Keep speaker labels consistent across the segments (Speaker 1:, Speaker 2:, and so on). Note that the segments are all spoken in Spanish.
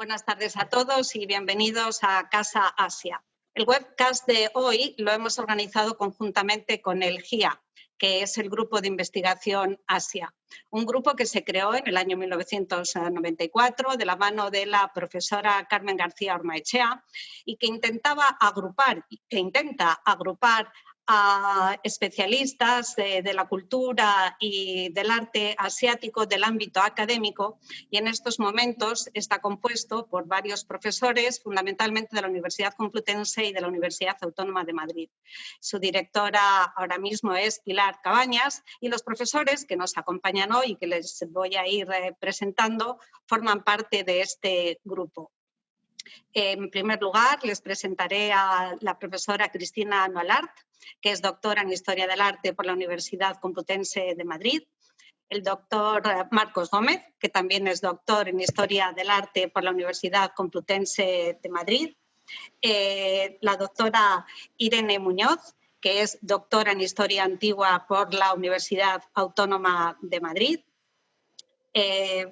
Speaker 1: Buenas tardes a todos y bienvenidos a Casa Asia. El webcast de hoy lo hemos organizado conjuntamente con el GIA, que es el Grupo de Investigación Asia, un grupo que se creó en el año 1994 de la mano de la profesora Carmen García Ormaechea y que intenta agrupar a especialistas de la cultura y del arte asiático del ámbito académico, y en estos momentos está compuesto por varios profesores, fundamentalmente de la Universidad Complutense y de la Universidad Autónoma de Madrid. Su directora ahora mismo es Pilar Cabañas y los profesores que nos acompañan hoy y que les voy a ir presentando forman parte de este grupo. En primer lugar, les presentaré a la profesora Cristina Nualart, que es doctora en Historia del Arte por la Universidad Complutense de Madrid, el doctor Marcos Gómez, que también es doctor en Historia del Arte por la Universidad Complutense de Madrid, la doctora Irene Muñoz, que es doctora en Historia Antigua por la Universidad Autónoma de Madrid,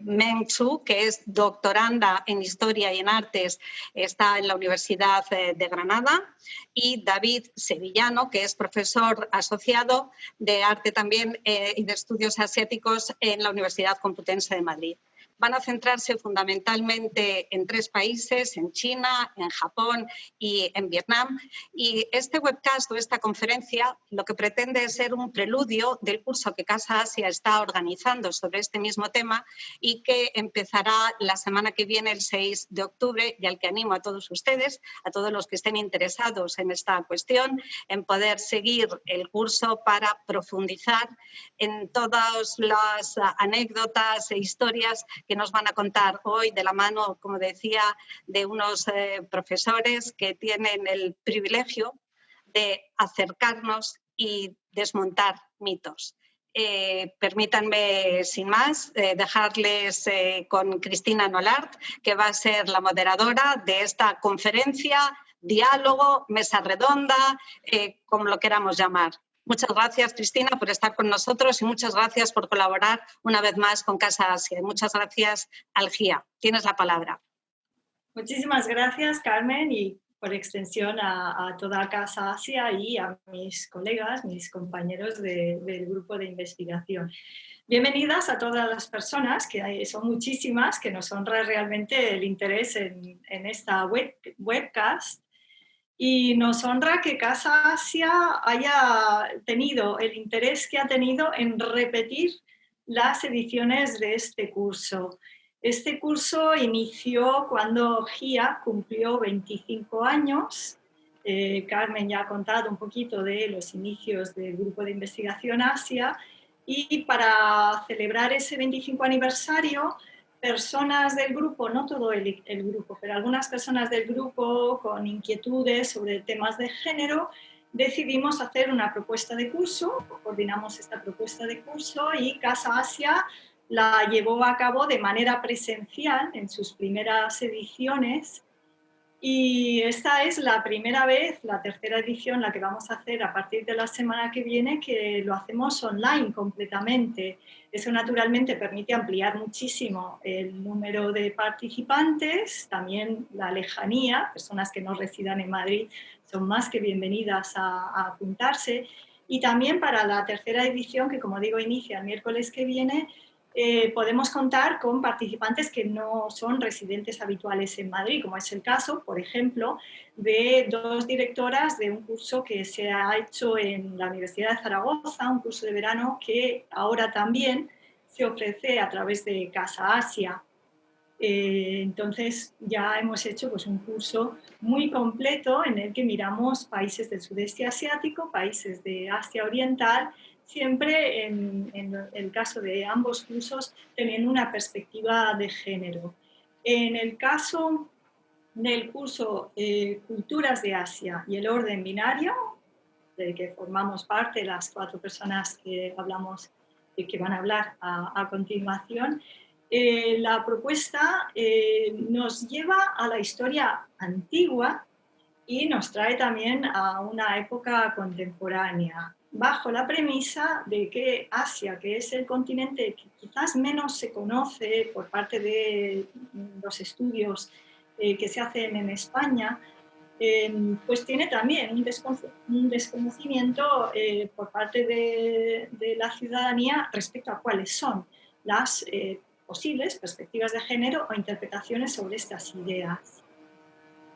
Speaker 1: Meng Zhu, que es doctoranda en Historia y en Artes, está en la Universidad de Granada, y David Sevillano, que es profesor asociado de Arte también y de Estudios Asiáticos en la Universidad Complutense de Madrid. Van a centrarse fundamentalmente en 3 países, en China, en Japón y en Vietnam. Y este webcast o esta conferencia lo que pretende es ser un preludio del curso que Casa Asia está organizando sobre este mismo tema y que empezará la semana que viene, el 6 de octubre, y al que animo a todos ustedes, a todos los que estén interesados en esta cuestión, en poder seguir el curso para profundizar en todas las anécdotas e historias que nos van a contar hoy de la mano, como decía, de unos profesores que tienen el privilegio de acercarnos y desmontar mitos. Permítanme, sin más, dejarles con Cristina Nualart, que va a ser la moderadora de esta conferencia, diálogo, mesa redonda, como lo queramos llamar. Muchas gracias, Cristina, por estar con nosotros y muchas gracias por colaborar una vez más con Casa Asia. Muchas gracias al GIA. Tienes la palabra.
Speaker 2: Muchísimas gracias, Carmen, y por extensión a toda Casa Asia y a mis colegas, mis compañeros del grupo de investigación. Bienvenidas a todas las personas, que son muchísimas, que nos honra realmente el interés en esta webcast. Y nos honra que Casa Asia haya tenido el interés que ha tenido en repetir las ediciones de este curso. Este curso inició cuando GIA cumplió 25 años. Carmen ya ha contado un poquito de los inicios del Grupo de Investigación Asia, y para celebrar ese 25 aniversario, personas del grupo, no todo el grupo, pero algunas personas del grupo con inquietudes sobre temas de género, decidimos hacer una propuesta de curso, coordinamos esta propuesta de curso y Casa Asia la llevó a cabo de manera presencial en sus primeras ediciones. Y esta es la primera vez, la tercera edición, la que vamos a hacer a partir de la semana que viene, que lo hacemos online completamente. Eso naturalmente permite ampliar muchísimo el número de participantes, también la lejanía, personas que no residan en Madrid son más que bienvenidas a apuntarse. Y también para la tercera edición, que como digo inicia el miércoles que viene, podemos contar con participantes que no son residentes habituales en Madrid, como es el caso, por ejemplo, de 2 directoras de un curso que se ha hecho en la Universidad de Zaragoza, un curso de verano que ahora también se ofrece a través de Casa Asia. Entonces ya hemos hecho pues, un curso muy completo en el que miramos países del sudeste asiático, países de Asia Oriental, siempre en el caso de ambos cursos teniendo una perspectiva de género. En el caso del curso Culturas de Asia y el orden binario, del que formamos parte las 4 personas que hablamos y que van a hablar a continuación, la propuesta nos lleva a la historia antigua y nos trae también a una época contemporánea. bajo la premisa de que Asia, que es el continente que quizás menos se conoce por parte de los estudios que se hacen en España, pues tiene también un desconocimiento por parte de la ciudadanía respecto a cuáles son las posibles perspectivas de género o interpretaciones sobre estas ideas.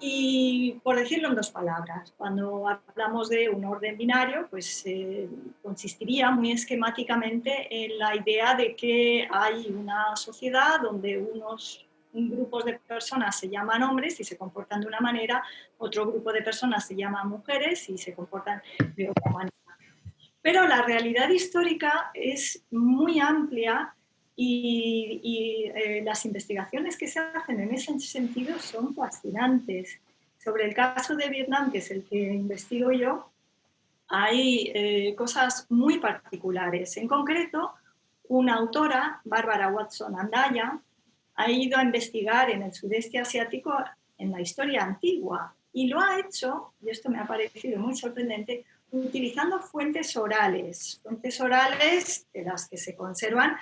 Speaker 2: Y por decirlo en dos palabras, cuando hablamos de un orden binario, pues consistiría muy esquemáticamente en la idea de que hay una sociedad donde unos grupos de personas se llaman hombres y se comportan de una manera, otro grupo de personas se llaman mujeres y se comportan de otra manera. Pero la realidad histórica es muy amplia y las investigaciones que se hacen en ese sentido son fascinantes. Sobre el caso de Vietnam, que es el que investigo yo, hay cosas muy particulares. En concreto, una autora, Bárbara Watson Andaya, ha ido a investigar en el sudeste asiático en la historia antigua y lo ha hecho, y esto me ha parecido muy sorprendente, utilizando fuentes orales de las que se conservan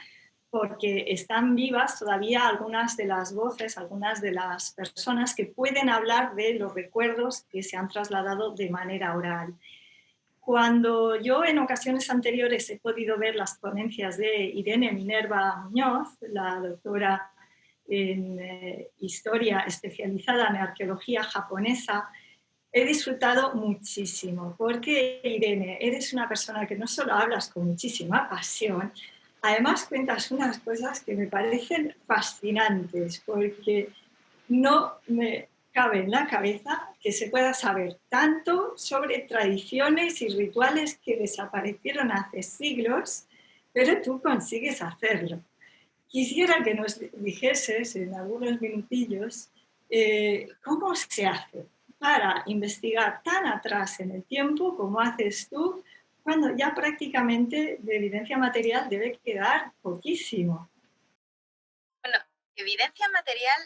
Speaker 2: porque están vivas todavía algunas de las voces, algunas de las personas que pueden hablar de los recuerdos que se han trasladado de manera oral. Cuando yo en ocasiones anteriores he podido ver las ponencias de Irene Minerva Muñoz, la doctora en historia especializada en arqueología japonesa, he disfrutado muchísimo, porque Irene, eres una persona que no solo hablas con muchísima pasión, además cuentas unas cosas que me parecen fascinantes, porque no me cabe en la cabeza que se pueda saber tanto sobre tradiciones y rituales que desaparecieron hace siglos, pero tú consigues hacerlo. Quisiera que nos dijeses en algunos minutillos cómo se hace para investigar tan atrás en el tiempo como haces tú, cuando ya prácticamente de evidencia material debe quedar poquísimo.
Speaker 3: Bueno, evidencia material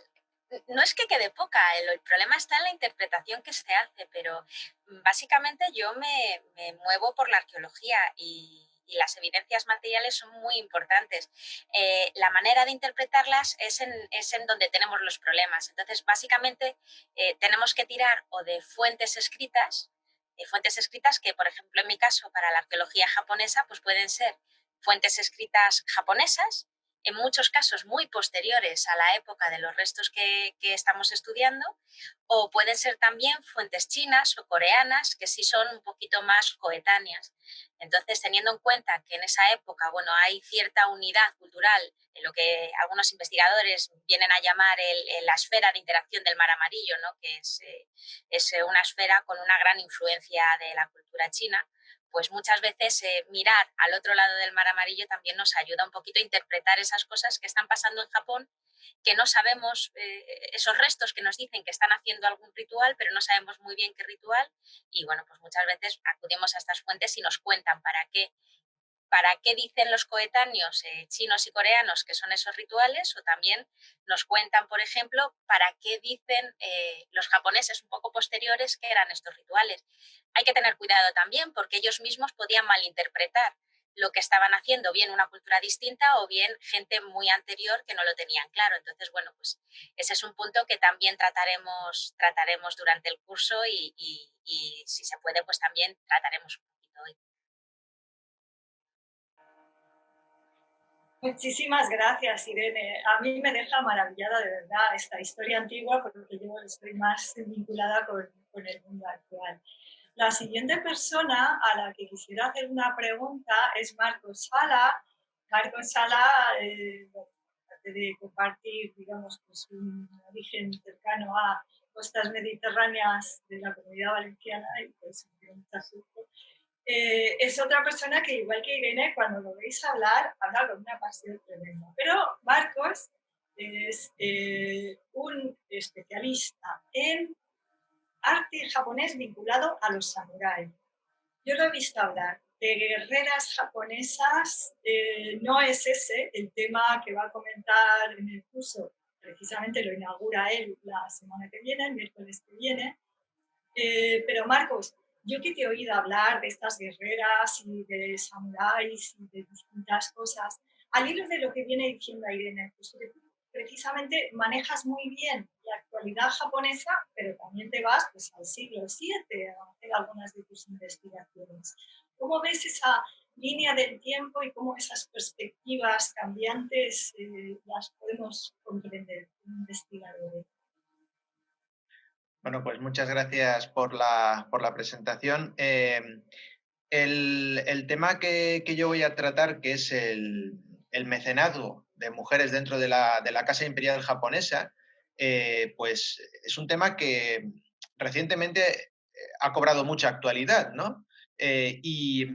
Speaker 3: no es que quede poca, el problema está en la interpretación que se hace, pero básicamente yo me muevo por la arqueología y las evidencias materiales son muy importantes. La manera de interpretarlas es en donde tenemos los problemas. Entonces, básicamente, tenemos que tirar o de fuentes escritas que, por ejemplo, en mi caso, para la arqueología japonesa, pues pueden ser fuentes escritas japonesas, en muchos casos muy posteriores a la época de los restos que estamos estudiando, o pueden ser también fuentes chinas o coreanas, que sí son un poquito más coetáneas. Entonces, teniendo en cuenta que en esa época, bueno, hay cierta unidad cultural en lo que algunos investigadores vienen a llamar la esfera de interacción del Mar Amarillo, ¿no? Que es una esfera con una gran influencia de la cultura china, pues muchas veces mirar al otro lado del Mar Amarillo también nos ayuda un poquito a interpretar esas cosas que están pasando en Japón, que no sabemos, esos restos que nos dicen que están haciendo algún ritual, pero no sabemos muy bien qué ritual, y bueno, pues muchas veces acudimos a estas fuentes y nos cuentan para qué dicen los coetáneos chinos y coreanos que son esos rituales, o también nos cuentan, por ejemplo, para qué dicen los japoneses un poco posteriores que eran estos rituales. Hay que tener cuidado también porque ellos mismos podían malinterpretar lo que estaban haciendo, bien una cultura distinta o bien gente muy anterior que no lo tenían claro. Entonces, bueno, pues ese es un punto que también trataremos durante el curso y si se puede, pues también trataremos un poquito hoy.
Speaker 2: Muchísimas gracias, Irene. A mí me deja maravillada de verdad esta historia antigua porque yo estoy más vinculada con el mundo actual. La siguiente persona a la que quisiera hacer una pregunta es Marcos Sala. Marcos Sala, aparte de compartir, digamos, pues un origen cercano a costas mediterráneas de la Comunidad Valenciana y pues mucha suerte, es otra persona que, igual que Irene, cuando lo veis hablar, habla con una pasión tremenda. Pero Marcos es un especialista en arte japonés vinculado a los samuráis. Yo lo he visto hablar de guerreras japonesas, no es ese el tema que va a comentar en el curso, precisamente lo inaugura él la semana que viene, el miércoles que viene, pero Marcos, yo que te he oído hablar de estas guerreras y de samuráis y de distintas cosas, al hilo de lo que viene diciendo Irene, pues que tú precisamente manejas muy bien la actualidad japonesa, pero también te vas pues, al siglo VII a hacer algunas de tus investigaciones. ¿Cómo ves esa línea del tiempo y cómo esas perspectivas cambiantes las podemos comprender como investigadores?
Speaker 4: Bueno, pues muchas gracias por la presentación. El tema que yo voy a tratar, que es el mecenazgo de mujeres dentro de la Casa Imperial japonesa, pues es un tema que recientemente ha cobrado mucha actualidad, ¿no? Y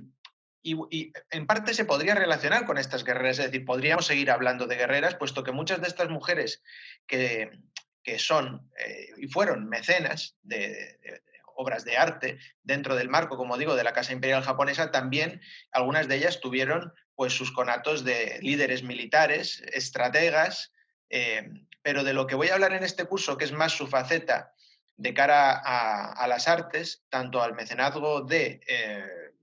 Speaker 4: en parte se podría relacionar con estas guerreras, es decir, podríamos seguir hablando de guerreras, puesto que muchas de estas mujeres que, que son y fueron mecenas de obras de arte dentro del marco, como digo, de la Casa Imperial japonesa, también algunas de ellas tuvieron pues sus conatos de líderes militares, estrategas, pero de lo que voy a hablar en este curso, que es más su faceta de cara a las artes, tanto al mecenazgo de,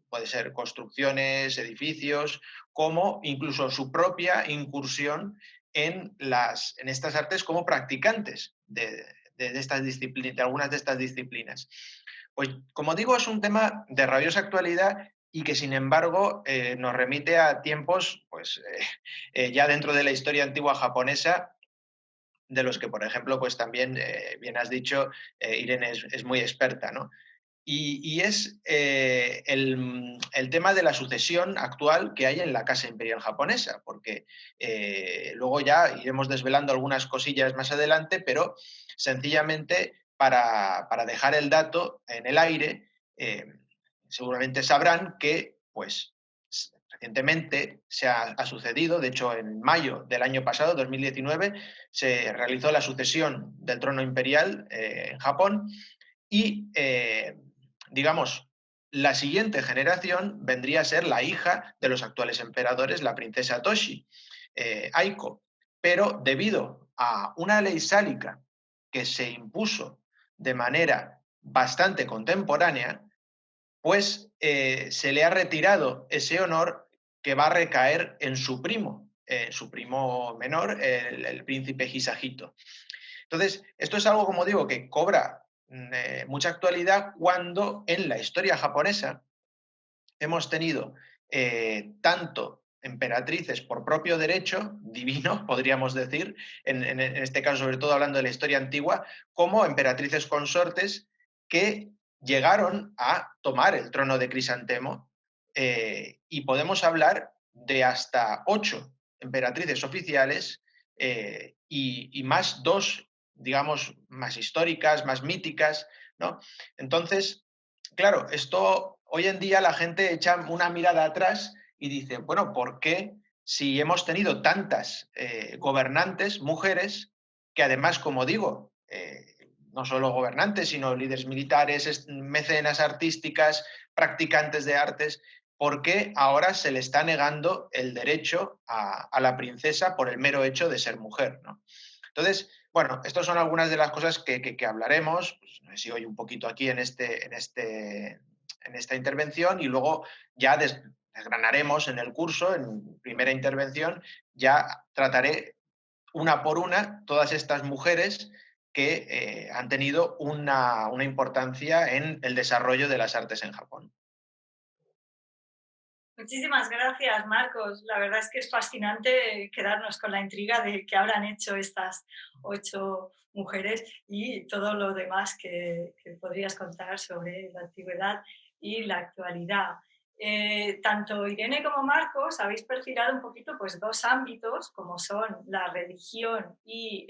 Speaker 4: puede ser construcciones, edificios, como incluso su propia incursión en estas artes como practicantes de algunas de estas disciplinas. Pues como digo, es un tema de rabiosa actualidad y que sin embargo nos remite a tiempos pues, ya dentro de la historia antigua japonesa, de los que, por ejemplo, pues también, bien has dicho, Irene es muy experta, ¿no? Y es el tema de la sucesión actual que hay en la Casa Imperial japonesa, porque luego ya iremos desvelando algunas cosillas más adelante, pero sencillamente para dejar el dato en el aire, seguramente sabrán que pues, recientemente ha sucedido, de hecho en mayo del año pasado, 2019, se realizó la sucesión del trono imperial en Japón y digamos, la siguiente generación vendría a ser la hija de los actuales emperadores, la princesa Toshi, Aiko. Pero debido a una ley sálica que se impuso de manera bastante contemporánea, pues se le ha retirado ese honor que va a recaer en su primo menor, el príncipe Hisahito. Entonces, esto es algo, como digo, que cobra mucha actualidad cuando en la historia japonesa hemos tenido tanto emperatrices por propio derecho divino, podríamos decir, en este caso sobre todo hablando de la historia antigua, como emperatrices consortes que llegaron a tomar el trono de Crisantemo y podemos hablar de hasta 8 emperatrices oficiales y más 2, digamos, más históricas, más míticas, ¿no? Entonces, claro, esto hoy en día la gente echa una mirada atrás y dice, bueno, ¿por qué si hemos tenido tantas gobernantes, mujeres, que además, como digo, no solo gobernantes, sino líderes militares, mecenas artísticas, practicantes de artes, ¿por qué ahora se le está negando el derecho a la princesa por el mero hecho de ser mujer, ¿no? Entonces, bueno, estas son algunas de las cosas que hablaremos, pues, no sé si hoy un poquito aquí en esta intervención y luego ya desgranaremos en el curso, en primera intervención, ya trataré una por una todas estas mujeres que han tenido una importancia en el desarrollo de las artes en Japón.
Speaker 2: Muchísimas gracias, Marcos. La verdad es que es fascinante quedarnos con la intriga de qué habrán hecho estas 8 mujeres y todo lo demás que podrías contar sobre la antigüedad y la actualidad. Tanto Irene como Marcos habéis perfilado un poquito pues, 2 ámbitos, como son la religión y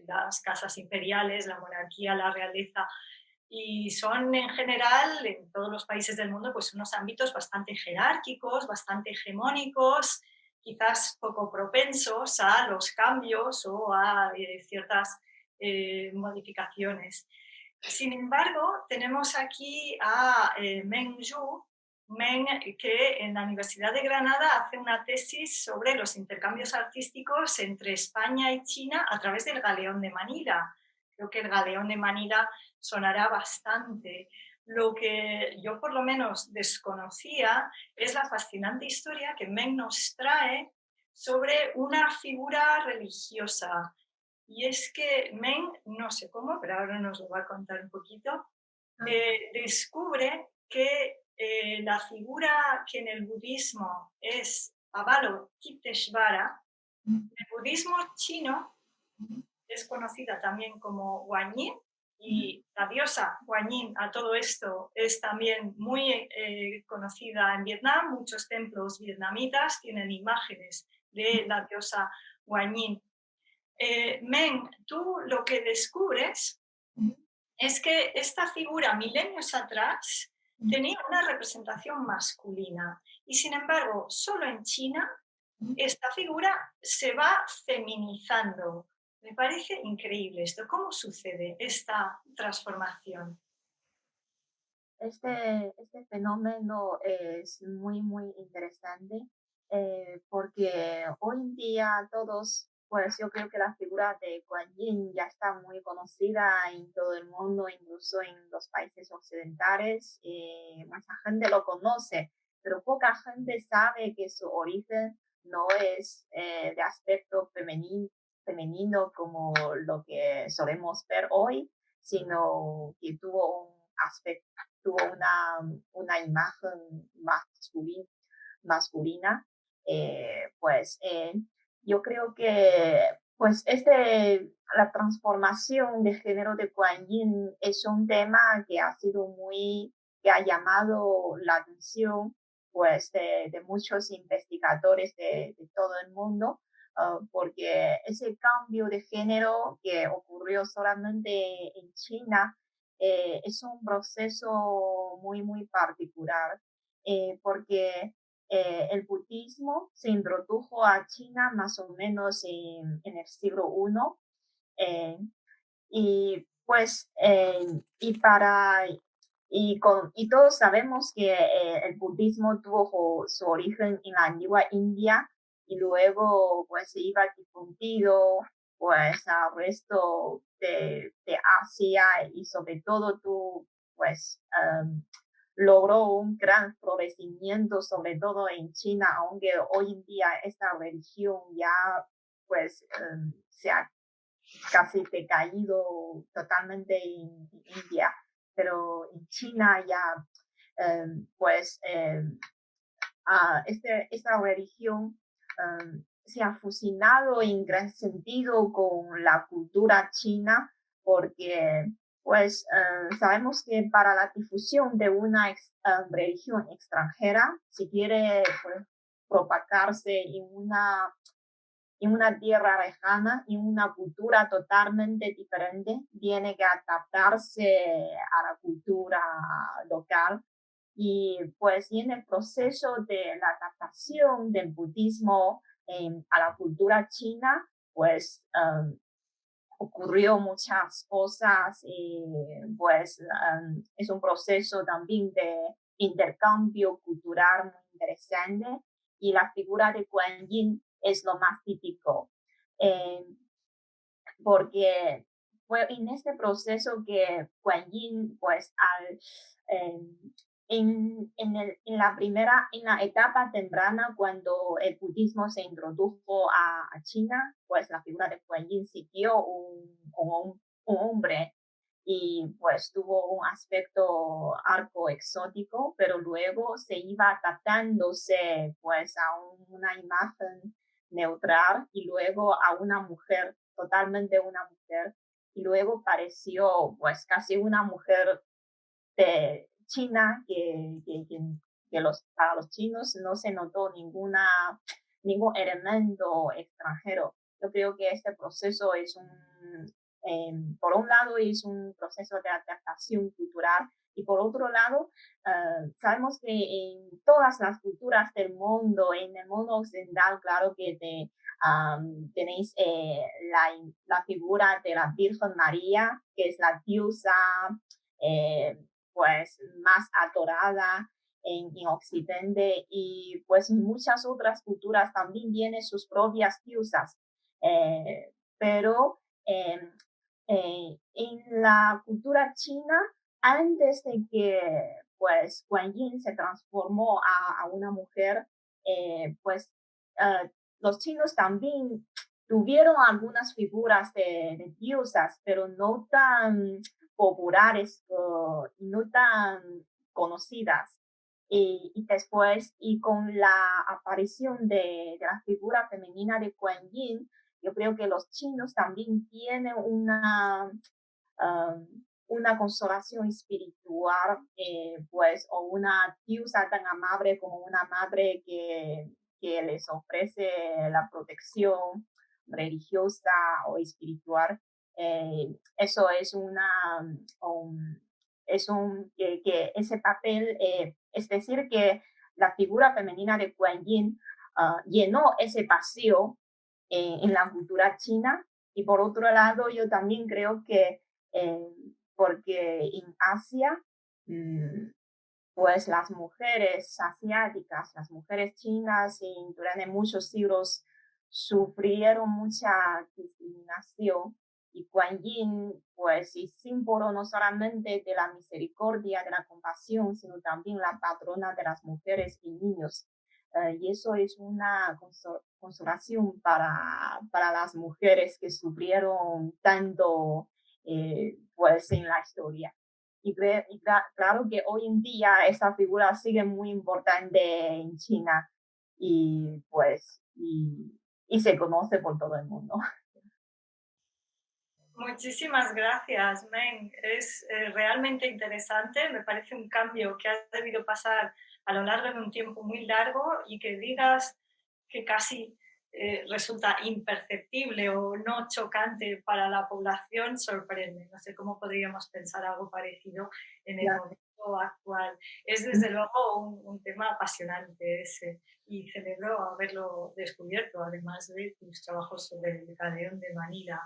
Speaker 2: las casas imperiales, la monarquía, la realeza, y son en general en todos los países del mundo pues unos ámbitos bastante jerárquicos, bastante hegemónicos, quizás poco propensos a los cambios o a ciertas modificaciones. Sin embargo, tenemos aquí a Meng Zhu, que en la Universidad de Granada hace una tesis sobre los intercambios artísticos entre España y China a través del Galeón de Manila. Creo que el Galeón de Manila sonará bastante. lo que yo por lo menos desconocía es la fascinante historia que Meng nos trae sobre una figura religiosa. Y es que Meng, no sé cómo, pero ahora nos lo va a contar un poquito, descubre que la figura que en el budismo es Avalokiteshvara, en el budismo chino es conocida también como Guanyin, y la diosa Guanyin a todo esto es también muy conocida en Vietnam. Muchos templos vietnamitas tienen imágenes de la diosa Guanyin. Meng, tú lo que descubres es que esta figura milenios atrás tenía una representación masculina y sin embargo solo en China esta figura se va feminizando. Me parece increíble esto. ¿Cómo sucede esta transformación?
Speaker 5: Este fenómeno es muy, muy interesante porque hoy en día todos, pues yo creo que la figura de Kuan Yin ya está muy conocida en todo el mundo, incluso en los países occidentales. Mucha gente lo conoce, pero poca gente sabe que su origen no es de aspecto femenino como lo que solemos ver hoy, sino que tuvo un aspecto, tuvo una imagen masculina. Pues yo creo que pues la transformación de género de Kuan Yin es un tema que que ha llamado la atención pues de muchos investigadores de todo el mundo, porque ese cambio de género que ocurrió solamente en China es un proceso muy, muy particular, porque el budismo se introdujo a China más o menos en el siglo I, eh, y pues, y todos sabemos que el budismo tuvo su origen en la antigua India y luego pues se iba difundido pues al resto de Asia y sobre todo pues logró un gran florecimiento, sobre todo en China, aunque hoy en día esta religión ya pues se ha casi decaído totalmente en India, pero en China ya pues esta religión se ha fusionado en gran sentido con la cultura china porque pues sabemos que para la difusión de una religión extranjera, si quiere pues, propagarse en una tierra lejana, en una cultura totalmente diferente, tiene que adaptarse a la cultura local. Y pues en el proceso de la adaptación del budismo a la cultura china, pues ocurrió muchas cosas y pues es un proceso también de intercambio cultural muy interesante y la figura de Kuan Yin es lo más típico, eh, porque fue en este proceso que Kuan Yin pues eh, en la etapa temprana, cuando el budismo se introdujo a China, pues la figura de Kuan Yin siguió un hombre y pues tuvo un aspecto algo exótico, pero luego se iba adaptándose pues a una imagen neutral y luego a una mujer, totalmente una mujer, y luego pareció pues casi una mujer de China para los chinos no se notó ningún elemento extranjero. Yo creo que este proceso por un lado, es un proceso de adaptación cultural y por otro lado, sabemos que en todas las culturas del mundo, en el mundo occidental, claro que tenéis la figura de la Virgen María, que es la diosa pues más adorada en Occidente y pues muchas otras culturas también tienen sus propias diosas, pero en la cultura china antes de que pues Guan Yin se transformó a una mujer, pues los chinos también tuvieron algunas figuras de diosas, pero no tan populares, no tan conocidas. Y después, y con la aparición de la figura femenina de Guan Yin, yo creo que los chinos también tienen una consolación espiritual, pues, o una diosa tan amable como una madre que les ofrece la protección religiosa o espiritual. Eso es que ese papel, es decir, que la figura femenina de Guan Yin llenó ese vacío en la cultura china. Y por otro lado, yo también creo que porque en Asia, pues las mujeres asiáticas, las mujeres chinas, durante muchos siglos sufrieron mucha discriminación. Y Guan Yin, pues, es símbolo no solamente de la misericordia, de la compasión, sino también la patrona de las mujeres y niños. Y eso es una consolación para las mujeres que sufrieron tanto, pues, en la historia. Y claro que hoy en día esa figura sigue muy importante en China y pues y se conoce por todo el mundo.
Speaker 2: Muchísimas gracias, Meng. Es realmente interesante. Me parece un cambio que ha debido pasar a lo largo de un tiempo muy largo y que digas que casi resulta imperceptible o no chocante para la población sorprende. No sé cómo podríamos pensar algo parecido en el momento actual. Es desde luego un tema apasionante ese y celebro haberlo descubierto, además de tus trabajos sobre el Galeón de Manila.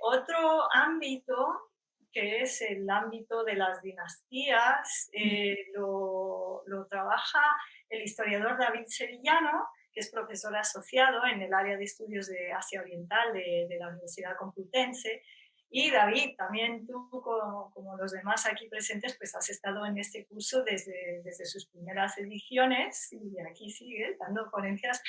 Speaker 2: Otro ámbito, que es el ámbito de las dinastías, lo trabaja el historiador David Sevillano, que es profesor asociado en el área de estudios de Asia Oriental de la Universidad Complutense. Y David, también tú, como los demás aquí presentes, pues has estado en este curso desde sus primeras ediciones y aquí sigue dando ponencias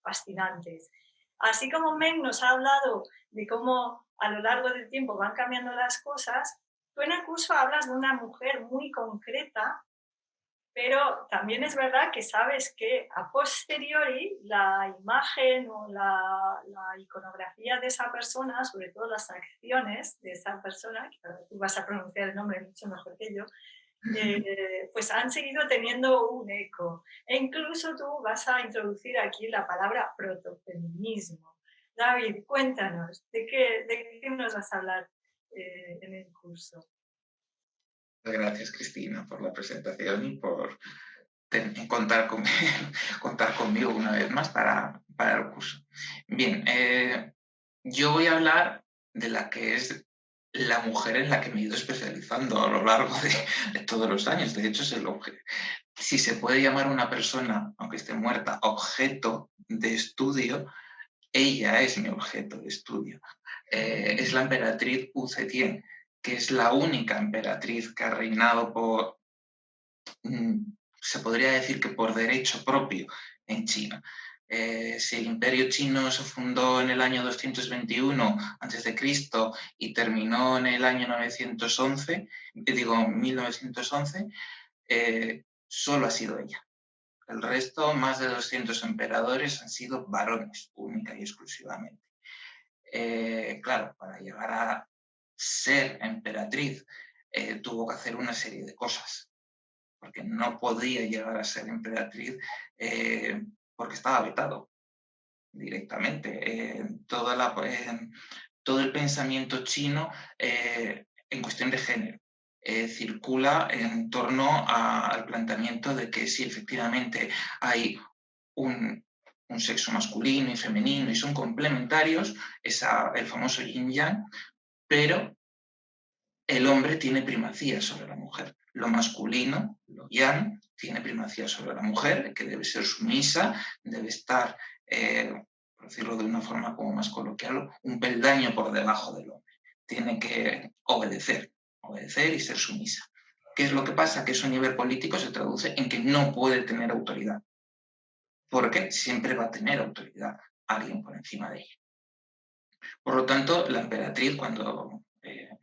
Speaker 2: fascinantes. Así como Meng nos ha hablado de cómo a lo largo del tiempo van cambiando las cosas, tú en el curso hablas de una mujer muy concreta, pero también es verdad que sabes que a posteriori la imagen o la iconografía de esa persona, sobre todo las acciones de esa persona, que tú vas a pronunciar el nombre mucho mejor que yo, pues han seguido teniendo un eco. E incluso tú vas a introducir aquí la palabra protofeminismo. David, cuéntanos, ¿de qué nos vas a hablar en el curso?
Speaker 6: Gracias, Cristina, por la presentación y por contar conmigo una vez más para el curso. Bien, yo voy a hablar de la que es la mujer en la que me he ido especializando a lo largo de todos los años. De hecho, es si se puede llamar a una persona, aunque esté muerta, objeto de estudio, ella es mi objeto de estudio. Es la emperatriz Wu Zetian, que es la única emperatriz que ha reinado se podría decir que por derecho propio en China. Si el imperio chino se fundó en el año 221 a.C. y terminó en el año 1911, solo ha sido ella. El resto, más de 200 emperadores, han sido varones, única y exclusivamente. Claro, para llegar a ser emperatriz tuvo que hacer una serie de cosas, porque no podía llegar a ser emperatriz porque estaba vetado directamente. Todo el pensamiento chino en cuestión de género circula en torno al planteamiento de que sí, efectivamente hay un sexo masculino y femenino y son complementarios, el famoso yin-yang, pero el hombre tiene primacía sobre la mujer. Lo masculino, lo yang, tiene primacía sobre la mujer, que debe ser sumisa, debe estar, por decirlo de una forma como más coloquial, un peldaño por debajo del hombre. Tiene que obedecer, obedecer y ser sumisa. ¿Qué es lo que pasa? Que eso a nivel político se traduce en que no puede tener autoridad, porque siempre va a tener autoridad alguien por encima de ella. Por lo tanto, la emperatriz, cuando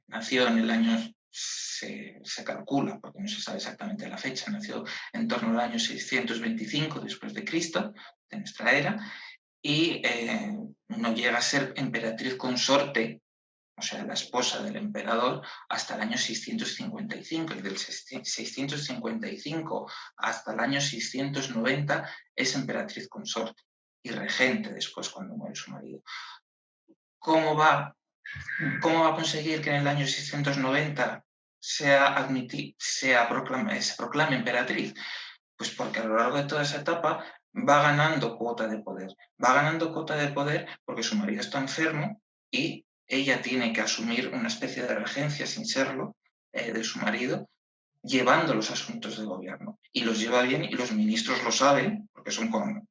Speaker 6: nació en el año, se calcula, porque no se sabe exactamente la fecha, nació en torno al año 625 después de Cristo, de nuestra era, y no llega a ser emperatriz consorte, o sea, la esposa del emperador, hasta el año 655, y del 655 hasta el año 690 es emperatriz consorte y regente después cuando muere su marido. ¿Cómo va a conseguir que en el año 690 se proclame emperatriz? Pues porque a lo largo de toda esa etapa va ganando cuota de poder. Va ganando cuota de poder porque su marido está enfermo y ella tiene que asumir una especie de regencia sin serlo de su marido, llevando los asuntos de gobierno. Y los lleva bien y los ministros lo saben, porque son con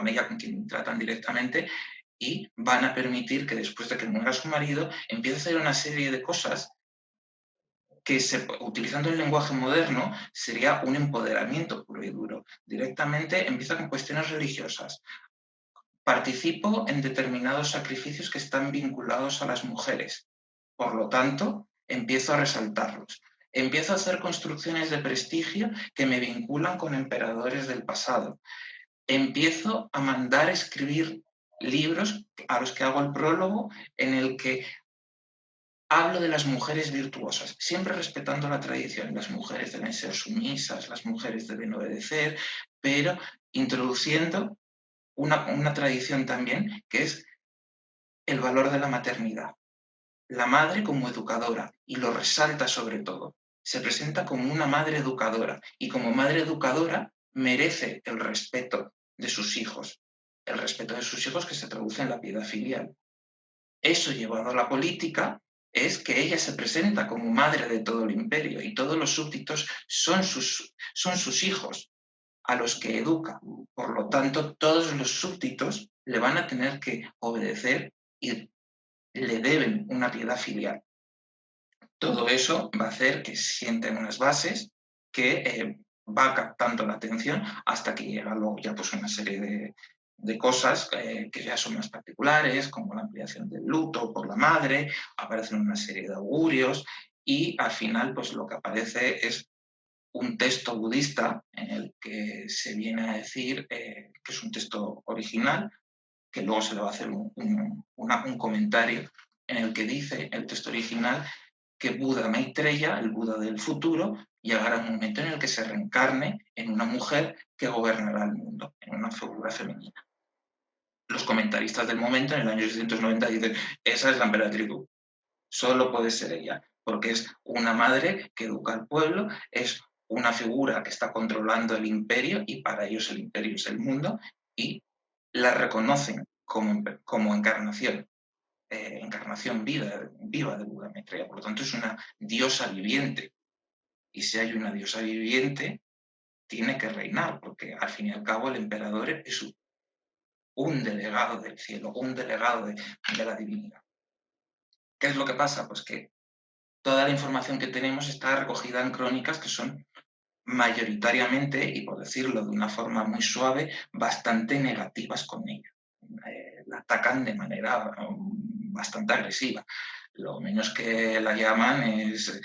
Speaker 6: ella con quien tratan directamente, y van a permitir que después de que muera su marido empiece a hacer una serie de cosas que, utilizando el lenguaje moderno, sería un empoderamiento puro y duro. Directamente empieza con cuestiones religiosas. Participo en determinados sacrificios que están vinculados a las mujeres. Por lo tanto, empiezo a resaltarlos. Empiezo a hacer construcciones de prestigio que me vinculan con emperadores del pasado. Empiezo a mandar escribir libros a los que hago el prólogo en el que hablo de las mujeres virtuosas, siempre respetando la tradición. Las mujeres deben ser sumisas, las mujeres deben obedecer, pero introduciendo una tradición también que es el valor de la maternidad. La madre como educadora, y lo resalta sobre todo. Se presenta como una madre educadora, y como madre educadora merece el respeto de sus hijos. El respeto de sus hijos que se traduce en la piedad filial. Eso llevado a la política es que ella se presenta como madre de todo el imperio y todos los súbditos son sus hijos a los que educa. Por lo tanto, todos los súbditos le van a tener que obedecer y le deben una piedad filial. Todo eso va a hacer que sienten unas bases que va captando la atención hasta que llega luego ya pues una serie de cosas que ya son más particulares, como la ampliación del luto por la madre, aparecen una serie de augurios y al final pues lo que aparece es un texto budista en el que se viene a decir que es un texto original, que luego se le va a hacer un comentario en el que dice el texto original que Buda Maitreya, el Buda del futuro, llegará a un momento en el que se reencarne en una mujer que gobernará el mundo, en una figura femenina. Los comentaristas del momento, en el año 690, dicen, esa es la emperatriz Wu, solo puede ser ella, porque es una madre que educa al pueblo, es una figura que está controlando el imperio, y para ellos el imperio es el mundo, y la reconocen como encarnación viva de Buda Maitreya. Por lo tanto, es una diosa viviente. Y si hay una diosa viviente, tiene que reinar, porque al fin y al cabo el emperador es un delegado del cielo, un delegado de la divinidad. ¿Qué es lo que pasa? Pues que toda la información que tenemos está recogida en crónicas que son mayoritariamente, y por decirlo de una forma muy suave, bastante negativas con ella. La atacan de manera bastante agresiva. Lo menos que la llaman es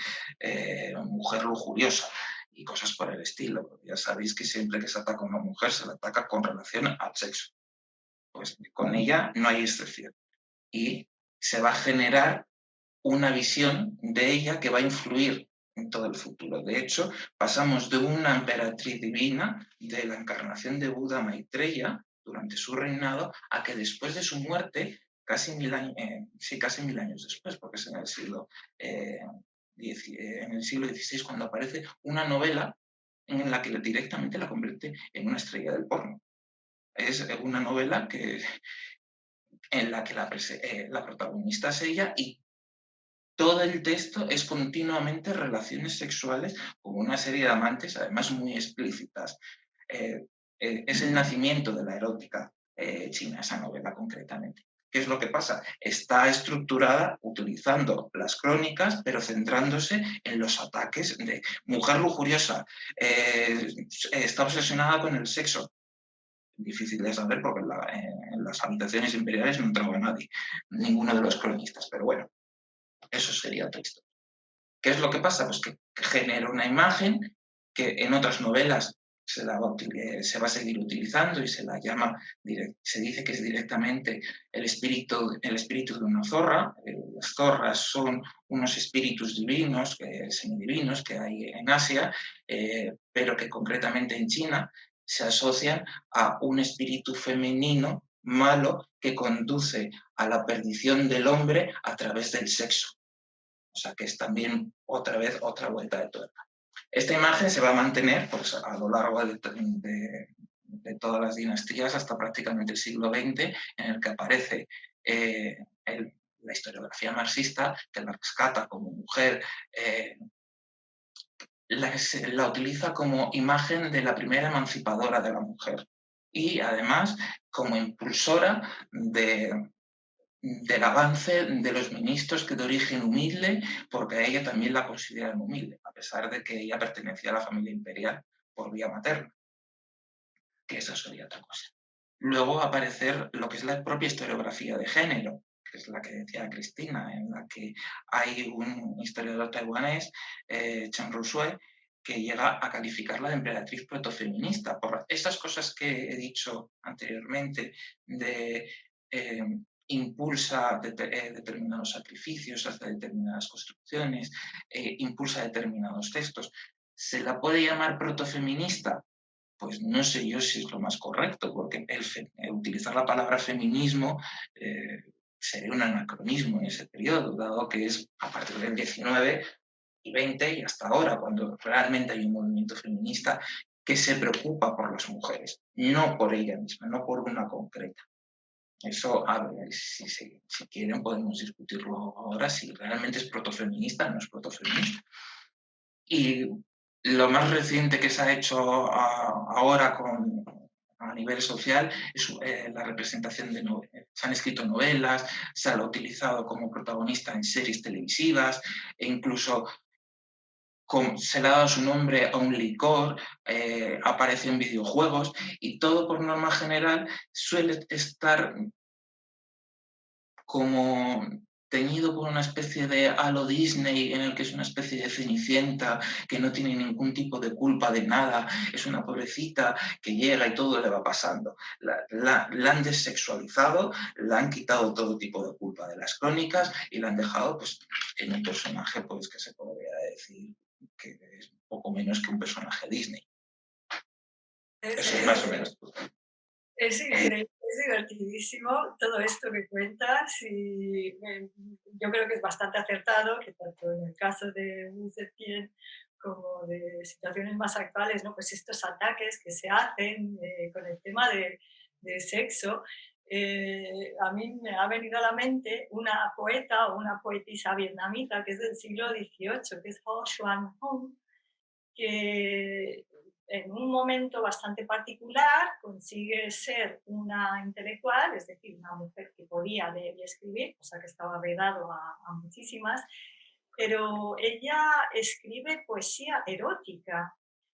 Speaker 6: mujer lujuriosa y cosas por el estilo. Ya sabéis que siempre que se ataca a una mujer se la ataca con relación al sexo. Pues con ella no hay excepción. Y se va a generar una visión de ella que va a influir en todo el futuro. De hecho, pasamos de una emperatriz divina, de la encarnación de Buda Maitreya, durante su reinado, a que después de su muerte, casi mil años después, porque es en el siglo XVI cuando aparece una novela en la que directamente la convierte en una estrella del porno. Es una novela en la que la protagonista es ella y todo el texto es continuamente relaciones sexuales con una serie de amantes, además muy explícitas. Es el nacimiento de la erótica china, esa novela concretamente. ¿Qué es lo que pasa? Está estructurada utilizando las crónicas, pero centrándose en los ataques de mujer lujuriosa, está obsesionada con el sexo. Difícil de saber porque en las habitaciones imperiales no entraba nadie, ninguno de los cronistas, pero bueno, eso sería otra historia. ¿Qué es lo que pasa? Pues que genera una imagen que en otras novelas se va a seguir utilizando y se la llama, se dice que es directamente el espíritu de una zorra. Las zorras son unos espíritus divinos, semidivinos que hay en Asia, pero que concretamente en China se asocian a un espíritu femenino malo que conduce a la perdición del hombre a través del sexo. O sea que es también otra vez otra vuelta de tuerca. Esta imagen se va a mantener pues, a lo largo de todas las dinastías hasta prácticamente el siglo XX, en el que aparece la historiografía marxista, que la rescata como mujer, la utiliza como imagen de la primera emancipadora de la mujer y además como impulsora del avance de los ministros que de origen humilde, porque a ella también la consideran humilde, a pesar de que ella pertenecía a la familia imperial por vía materna, que eso sería otra cosa. Luego va a aparecer lo que es la propia historiografía de género, que es la que decía Cristina, en la que hay un historiador taiwanés, Chen Ruixue, que llega a calificarla de emperatriz protofeminista, por esas cosas que he dicho anteriormente de impulsa determinados sacrificios, hace determinadas construcciones, impulsa determinados textos. ¿Se la puede llamar protofeminista? Pues no sé yo si es lo más correcto, porque utilizar la palabra feminismo sería un anacronismo en ese periodo, dado que es a partir del 19 y 20 y hasta ahora, cuando realmente hay un movimiento feminista que se preocupa por las mujeres, no por ella misma, no por una concreta. Eso, a ver, si quieren podemos discutirlo ahora, si realmente es protofeminista o no es protofeminista. Y lo más reciente que se ha hecho ahora a nivel social es la representación de novelas. Se han escrito novelas, se ha utilizado como protagonista en series televisivas e incluso se le ha dado su nombre a un licor, aparece en videojuegos y todo por norma general suele estar como teñido por una especie de halo Disney en el que es una especie de Cenicienta que no tiene ningún tipo de culpa de nada, es una pobrecita que llega y todo le va pasando. La han desexualizado, la han quitado todo tipo de culpa de las crónicas y la han dejado pues, en un personaje pues, que se podría decir que es poco menos que un personaje Disney. Eso es más o menos.
Speaker 2: Es increíble, es divertidísimo todo esto que cuentas y yo creo que es bastante acertado que tanto en el caso de Wu Zetian como de situaciones más actuales, ¿no? Pues estos ataques que se hacen con el tema de sexo, a mí me ha venido a la mente una poeta o una poetisa vietnamita que es del siglo XVIII, que es Ho Xuan Hong, que en un momento bastante particular consigue ser una intelectual, es decir, una mujer que podía leer y escribir, cosa que estaba vedado a muchísimas, pero ella escribe poesía erótica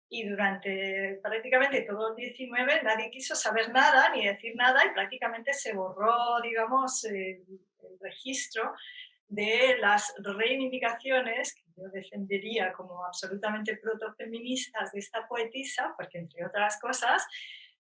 Speaker 2: y durante prácticamente todo el 19 nadie quiso saber nada ni decir nada y prácticamente se borró, digamos, el registro de las reivindicaciones que yo defendería como absolutamente protofeministas de esta poetisa, porque entre otras cosas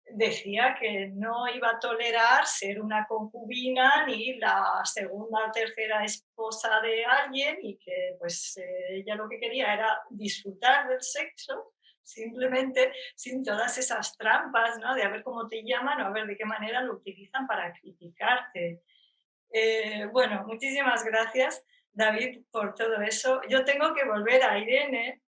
Speaker 2: decía que no iba a tolerar ser una concubina ni la segunda o tercera esposa de alguien y que pues ella lo que quería era disfrutar del sexo simplemente sin todas esas trampas, ¿no? De a ver cómo te llaman o a ver de qué manera lo utilizan para criticarte. Bueno, muchísimas gracias, David, por todo eso. Yo tengo que volver a Irene,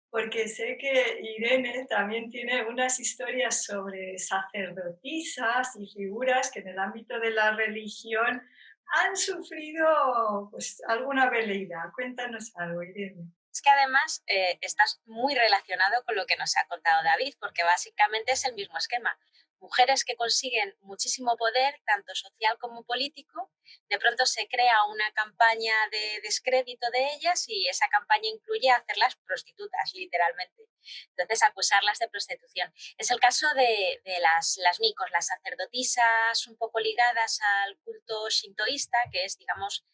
Speaker 2: porque sé que Irene también tiene unas historias sobre sacerdotisas y figuras que en el ámbito de la religión han sufrido pues, alguna veleidad. Cuéntanos algo, Irene.
Speaker 3: Es que además estás muy relacionado con lo que nos ha contado David, porque básicamente es el mismo esquema. mujeres que consiguen muchísimo poder, tanto social como político, de pronto se crea una campaña de descrédito de ellas y esa campaña incluye hacerlas prostitutas, literalmente. Entonces, acusarlas de prostitución. Es el caso de las micos, las sacerdotisas un poco ligadas al culto shintoísta, que es, digamos,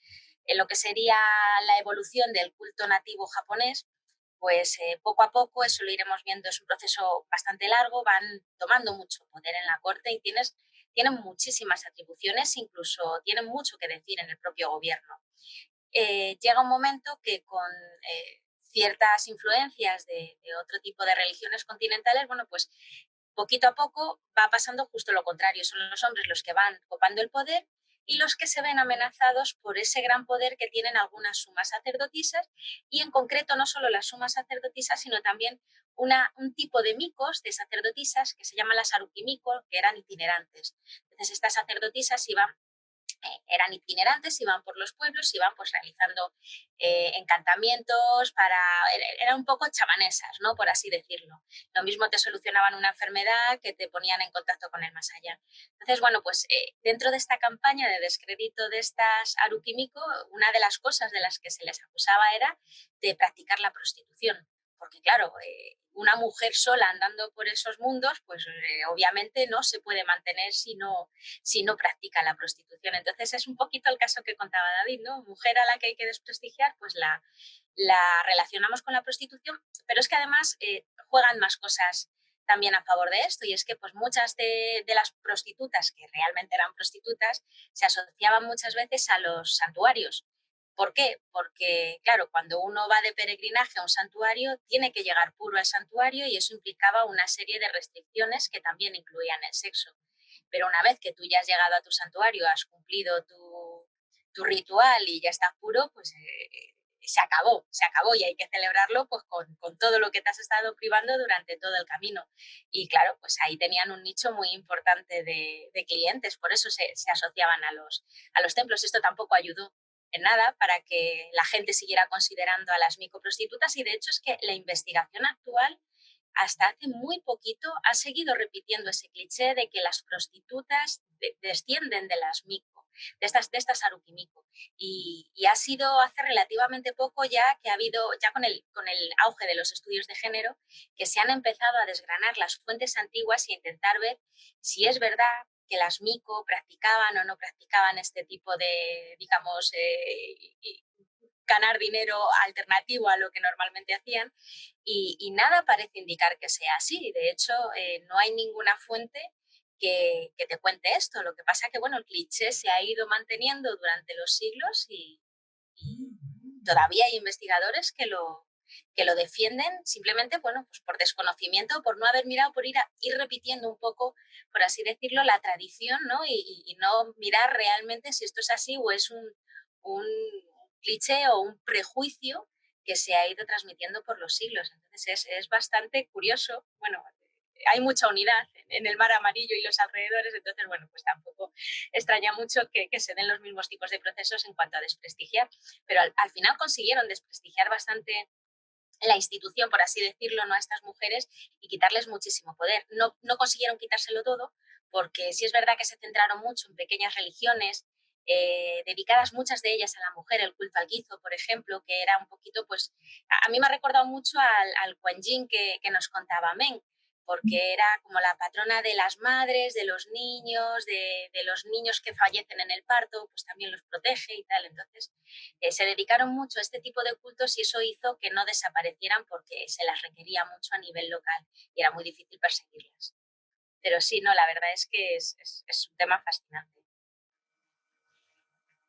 Speaker 3: lo que sería la evolución del culto nativo japonés. Pues poco a poco, eso lo iremos viendo, es un proceso bastante largo, van tomando mucho poder en la corte y tienen muchísimas atribuciones, incluso tienen mucho que decir en el propio gobierno. Llega un momento que con ciertas influencias de otro tipo de religiones continentales, bueno, pues poquito a poco va pasando justo lo contrario, son los hombres los que van copando el poder y los que se ven amenazados por ese gran poder que tienen algunas sumas sacerdotisas y en concreto no solo las sumas sacerdotisas, sino también un tipo de micos, de sacerdotisas, que se llaman las arukimiko, que eran itinerantes. Entonces estas sacerdotisas eran itinerantes, iban por los pueblos, iban pues realizando encantamientos, eran un poco chamanesas, ¿no? Por así decirlo. Lo mismo te solucionaban una enfermedad que te ponían en contacto con el más allá. Entonces, bueno, pues dentro de esta campaña de descrédito de estas arukimiko, una de las cosas de las que se les acusaba era de practicar la prostitución. Porque claro, una mujer sola andando por esos mundos, pues obviamente no se puede mantener si no practica la prostitución. Entonces es un poquito el caso que contaba David, ¿no? Mujer a la que hay que desprestigiar, pues la relacionamos con la prostitución, pero es que además juegan más cosas también a favor de esto, y es que pues muchas de las prostitutas, que realmente eran prostitutas, se asociaban muchas veces a los santuarios. ¿Por qué? Porque, claro, cuando uno va de peregrinaje a un santuario, tiene que llegar puro al santuario y eso implicaba una serie de restricciones que también incluían el sexo. Pero una vez que tú ya has llegado a tu santuario, has cumplido tu ritual y ya estás puro, pues se acabó y hay que celebrarlo pues con todo lo que te has estado privando durante todo el camino. Y claro, pues ahí tenían un nicho muy importante de clientes, por eso se asociaban a los templos. Esto tampoco ayudó en nada para que la gente siguiera considerando a las micoprostitutas y de hecho es que la investigación actual hasta hace muy poquito ha seguido repitiendo ese cliché de que las prostitutas descienden de las mico, de estas arukimiko. Y ha sido hace relativamente poco ya que ha habido, ya con el auge de los estudios de género, que se han empezado a desgranar las fuentes antiguas e intentar ver si es verdad que las mico practicaban o no practicaban este tipo de, digamos, ganar dinero alternativo a lo que normalmente hacían y nada parece indicar que sea así. De hecho, no hay ninguna fuente que te cuente esto. Lo que pasa que, bueno, el cliché se ha ido manteniendo durante los siglos y todavía hay investigadores que lo defienden simplemente, bueno, pues por desconocimiento, por no haber mirado, por ir repitiendo un poco, por así decirlo, la tradición, ¿no? Y no mirar realmente si esto es así o es un cliché o un prejuicio que se ha ido transmitiendo por los siglos. Entonces es bastante curioso. Bueno, hay mucha unidad en el mar amarillo y los alrededores, entonces, bueno, pues tampoco extraña mucho que se den los mismos tipos de procesos en cuanto a desprestigiar, pero al final consiguieron desprestigiar bastante la institución, por así decirlo, ¿no? A estas mujeres y quitarles muchísimo poder. No consiguieron quitárselo todo, porque sí es verdad que se centraron mucho en pequeñas religiones, dedicadas muchas de ellas a la mujer, el culto al guizo, por ejemplo, que era un poquito, pues, a mí me ha recordado mucho al Kuan Yin que nos contaba Meng, porque era como la patrona de las madres, de los niños que fallecen en el parto, pues también los protege y tal. Entonces, se dedicaron mucho a este tipo de cultos y eso hizo que no desaparecieran porque se las requería mucho a nivel local y era muy difícil perseguirlas. Pero sí, no, la verdad es que es un tema fascinante.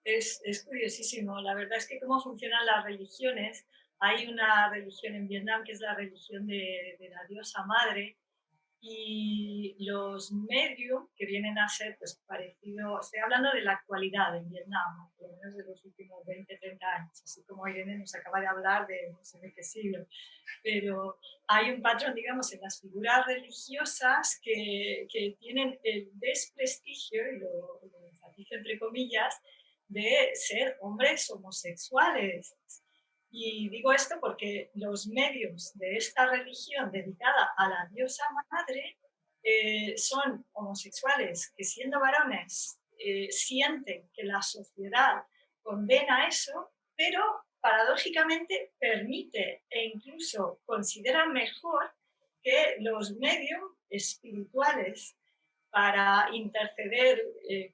Speaker 2: Es curiosísimo. La verdad es que cómo funcionan las religiones. Hay una religión en Vietnam que es la religión de la diosa madre, y los medios que vienen a ser pues parecido, estoy hablando de la actualidad en Vietnam, por lo menos de los últimos 20, 30 años, así como Irene nos acaba de hablar de no sé de qué siglo, pero hay un patrón, digamos, en las figuras religiosas que tienen el desprestigio, y lo enfatizo entre comillas, de ser hombres homosexuales. Y digo esto porque los medios de esta religión dedicada a la diosa madre son homosexuales, que siendo varones sienten que la sociedad condena eso, pero paradójicamente permite e incluso considera mejor que los medios espirituales para interceder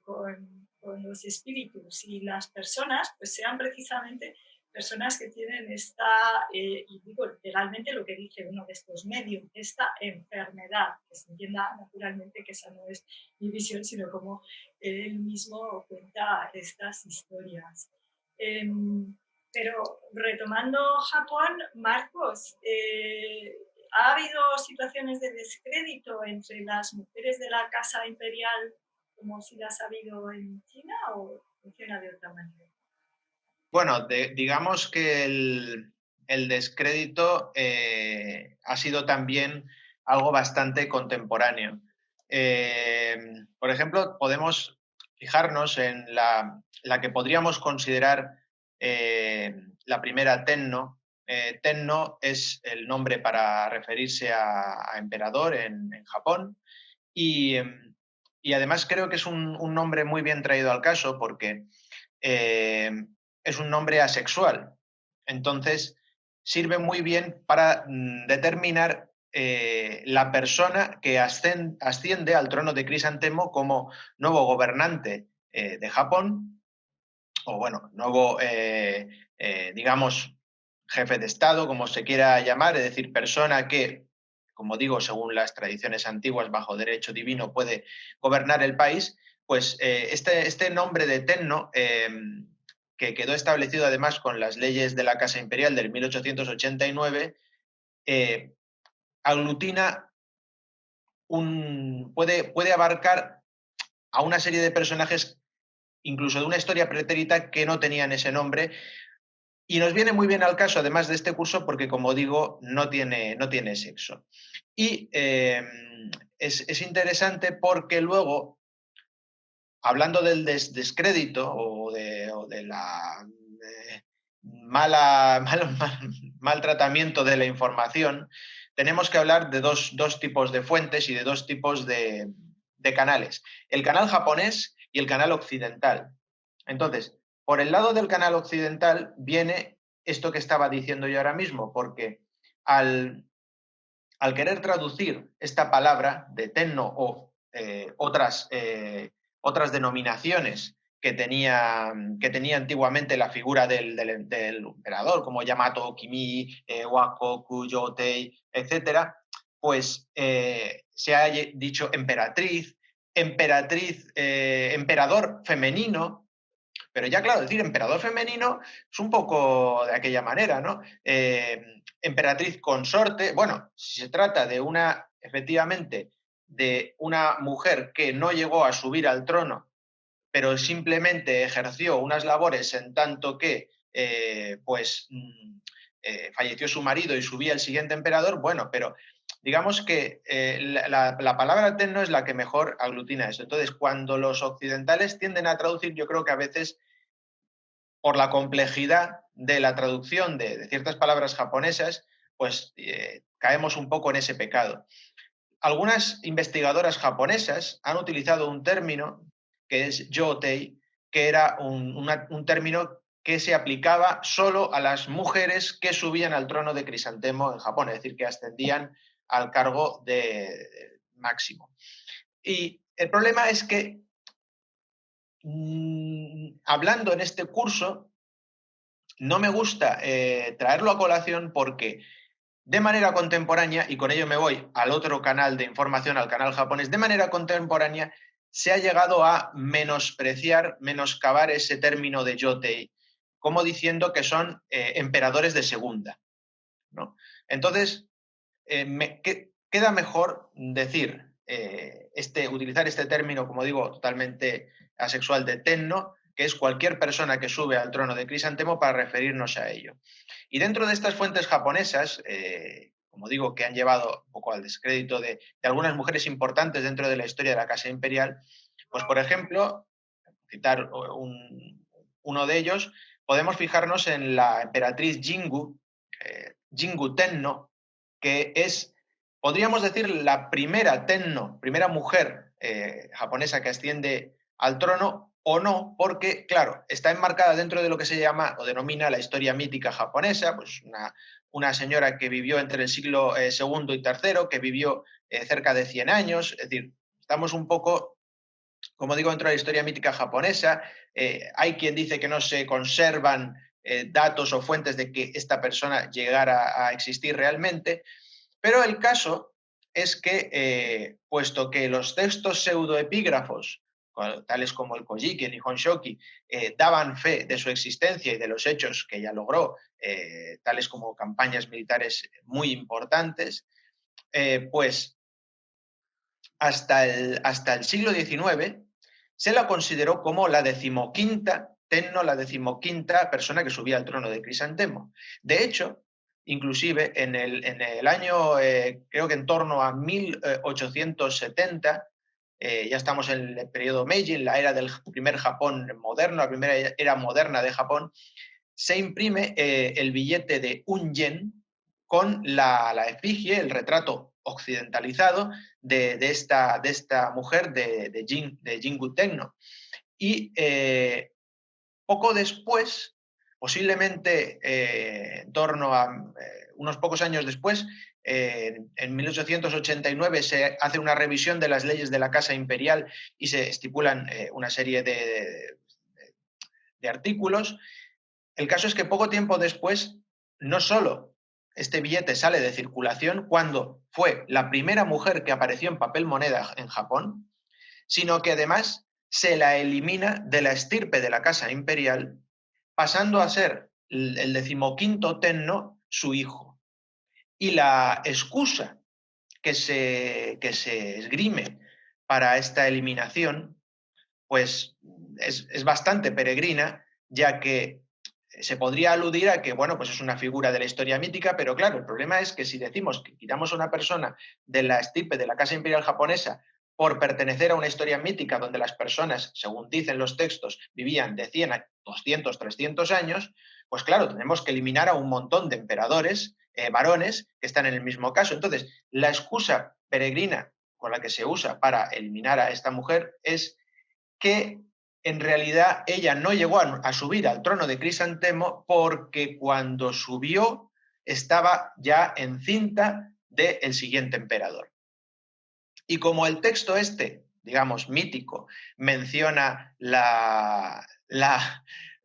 Speaker 2: con los espíritus y las personas, pues sean precisamente personas que tienen esta, y digo literalmente lo que dice uno de estos medios, esta enfermedad, que se entienda naturalmente que esa no es mi visión, sino como él mismo cuenta estas historias. Pero retomando Japón, Marcos, ¿ha habido situaciones de descrédito entre las mujeres de la Casa Imperial como si las ha habido en China o funciona de otra manera?
Speaker 4: Bueno, digamos que el descrédito ha sido también algo bastante contemporáneo. Por ejemplo, podemos fijarnos en la que podríamos considerar la primera Tenno. Tenno es el nombre para referirse a emperador en Japón y además creo que es un nombre muy bien traído al caso porque es un nombre asexual. Entonces, sirve muy bien para determinar la persona que asciende al trono de Crisantemo como nuevo gobernante de Japón, o bueno, nuevo, digamos, jefe de Estado, como se quiera llamar, es decir, persona que, como digo, según las tradiciones antiguas, bajo derecho divino, puede gobernar el país, pues este nombre de Tenno, que quedó establecido además con las leyes de la Casa Imperial del 1889, aglutina puede abarcar a una serie de personajes, incluso de una historia pretérita, que no tenían ese nombre. Y nos viene muy bien al caso, además de este curso, porque, como digo, no tiene sexo. Y es interesante porque luego, hablando del descrédito o de la mal tratamiento de la información, tenemos que hablar de dos tipos de fuentes y de dos tipos de canales. El canal japonés y el canal occidental. Entonces, por el lado del canal occidental viene esto que estaba diciendo yo ahora mismo, porque al querer traducir esta palabra de Tenno o otras denominaciones que tenía antiguamente la figura del emperador, como Yamato, Kimi, Wakoku, Yotei, etc., pues se ha dicho emperatriz, emperador femenino, pero ya, claro, decir emperador femenino es un poco de aquella manera, ¿no? Emperatriz consorte, bueno, si se trata de efectivamente, de una mujer que no llegó a subir al trono, pero simplemente ejerció unas labores en tanto que, falleció su marido y subía el siguiente emperador, bueno, pero digamos que la palabra tenno es la que mejor aglutina eso. Entonces, cuando los occidentales tienden a traducir, yo creo que a veces, por la complejidad de la traducción de ciertas palabras japonesas, pues caemos un poco en ese pecado. Algunas investigadoras japonesas han utilizado un término que es yotei, que era un término que se aplicaba solo a las mujeres que subían al trono de Crisantemo en Japón, es decir, que ascendían al cargo de máximo. Y el problema es que, hablando en este curso, no me gusta traerlo a colación porque de manera contemporánea, y con ello me voy al otro canal de información, al canal japonés, de manera contemporánea se ha llegado a menoscabar ese término de yotei, como diciendo que son emperadores de segunda, ¿no? Entonces, queda mejor decir, utilizar este término, como digo, totalmente asexual de tenno, que es cualquier persona que sube al trono de Crisantemo, para referirnos a ello. Y dentro de estas fuentes japonesas, como digo, que han llevado un poco al descrédito de algunas mujeres importantes dentro de la historia de la Casa Imperial, pues, por ejemplo, citar uno de ellos, podemos fijarnos en la emperatriz Jingu Tenno, que es podríamos decir la primera Tenno, primera mujer japonesa que asciende al trono, o no, porque, claro, está enmarcada dentro de lo que se llama o denomina la historia mítica japonesa, pues una señora que vivió entre el siglo II y III, que vivió cerca de 100 años, es decir, estamos un poco, como digo, dentro de la historia mítica japonesa. Hay quien dice que no se conservan datos o fuentes de que esta persona llegara a existir realmente, pero el caso es que, puesto que los textos pseudoepígrafos, tales como el Kojiki, el Nihon Shoki, daban fe de su existencia y de los hechos que ella logró, tales como campañas militares muy importantes, pues hasta el siglo XIX se la consideró como la decimoquinta Tenno, la decimoquinta persona que subía al trono de Crisantemo. De hecho, inclusive en el año, creo que en torno a 1870, ya estamos en el periodo Meiji, en la era del primer Japón moderno, la primera era moderna de Japón, se imprime el billete de un yen con la efigie, el retrato occidentalizado de esta mujer, de Jingu Tenno. Y poco después, posiblemente en torno a unos pocos años después, en 1889 se hace una revisión de las leyes de la Casa Imperial y se estipulan una serie de artículos. El caso es que poco tiempo después, no solo este billete sale de circulación cuando fue la primera mujer que apareció en papel moneda en Japón, sino que además se la elimina de la estirpe de la Casa Imperial, pasando a ser el decimoquinto Tenno su hijo. Y la excusa que se esgrime para esta eliminación, pues es bastante peregrina, ya que se podría aludir a que, bueno, pues es una figura de la historia mítica, pero claro, el problema es que si decimos que quitamos a una persona de la estirpe de la Casa Imperial japonesa por pertenecer a una historia mítica donde las personas, según dicen los textos, vivían de 100 a 200, 300 años, pues claro, tenemos que eliminar a un montón de emperadores, varones, que están en el mismo caso. Entonces, la excusa peregrina con la que se usa para eliminar a esta mujer es que en realidad ella no llegó a subir al trono de Crisantemo porque cuando subió estaba ya encinta del siguiente emperador. Y como el texto este, digamos, mítico, menciona la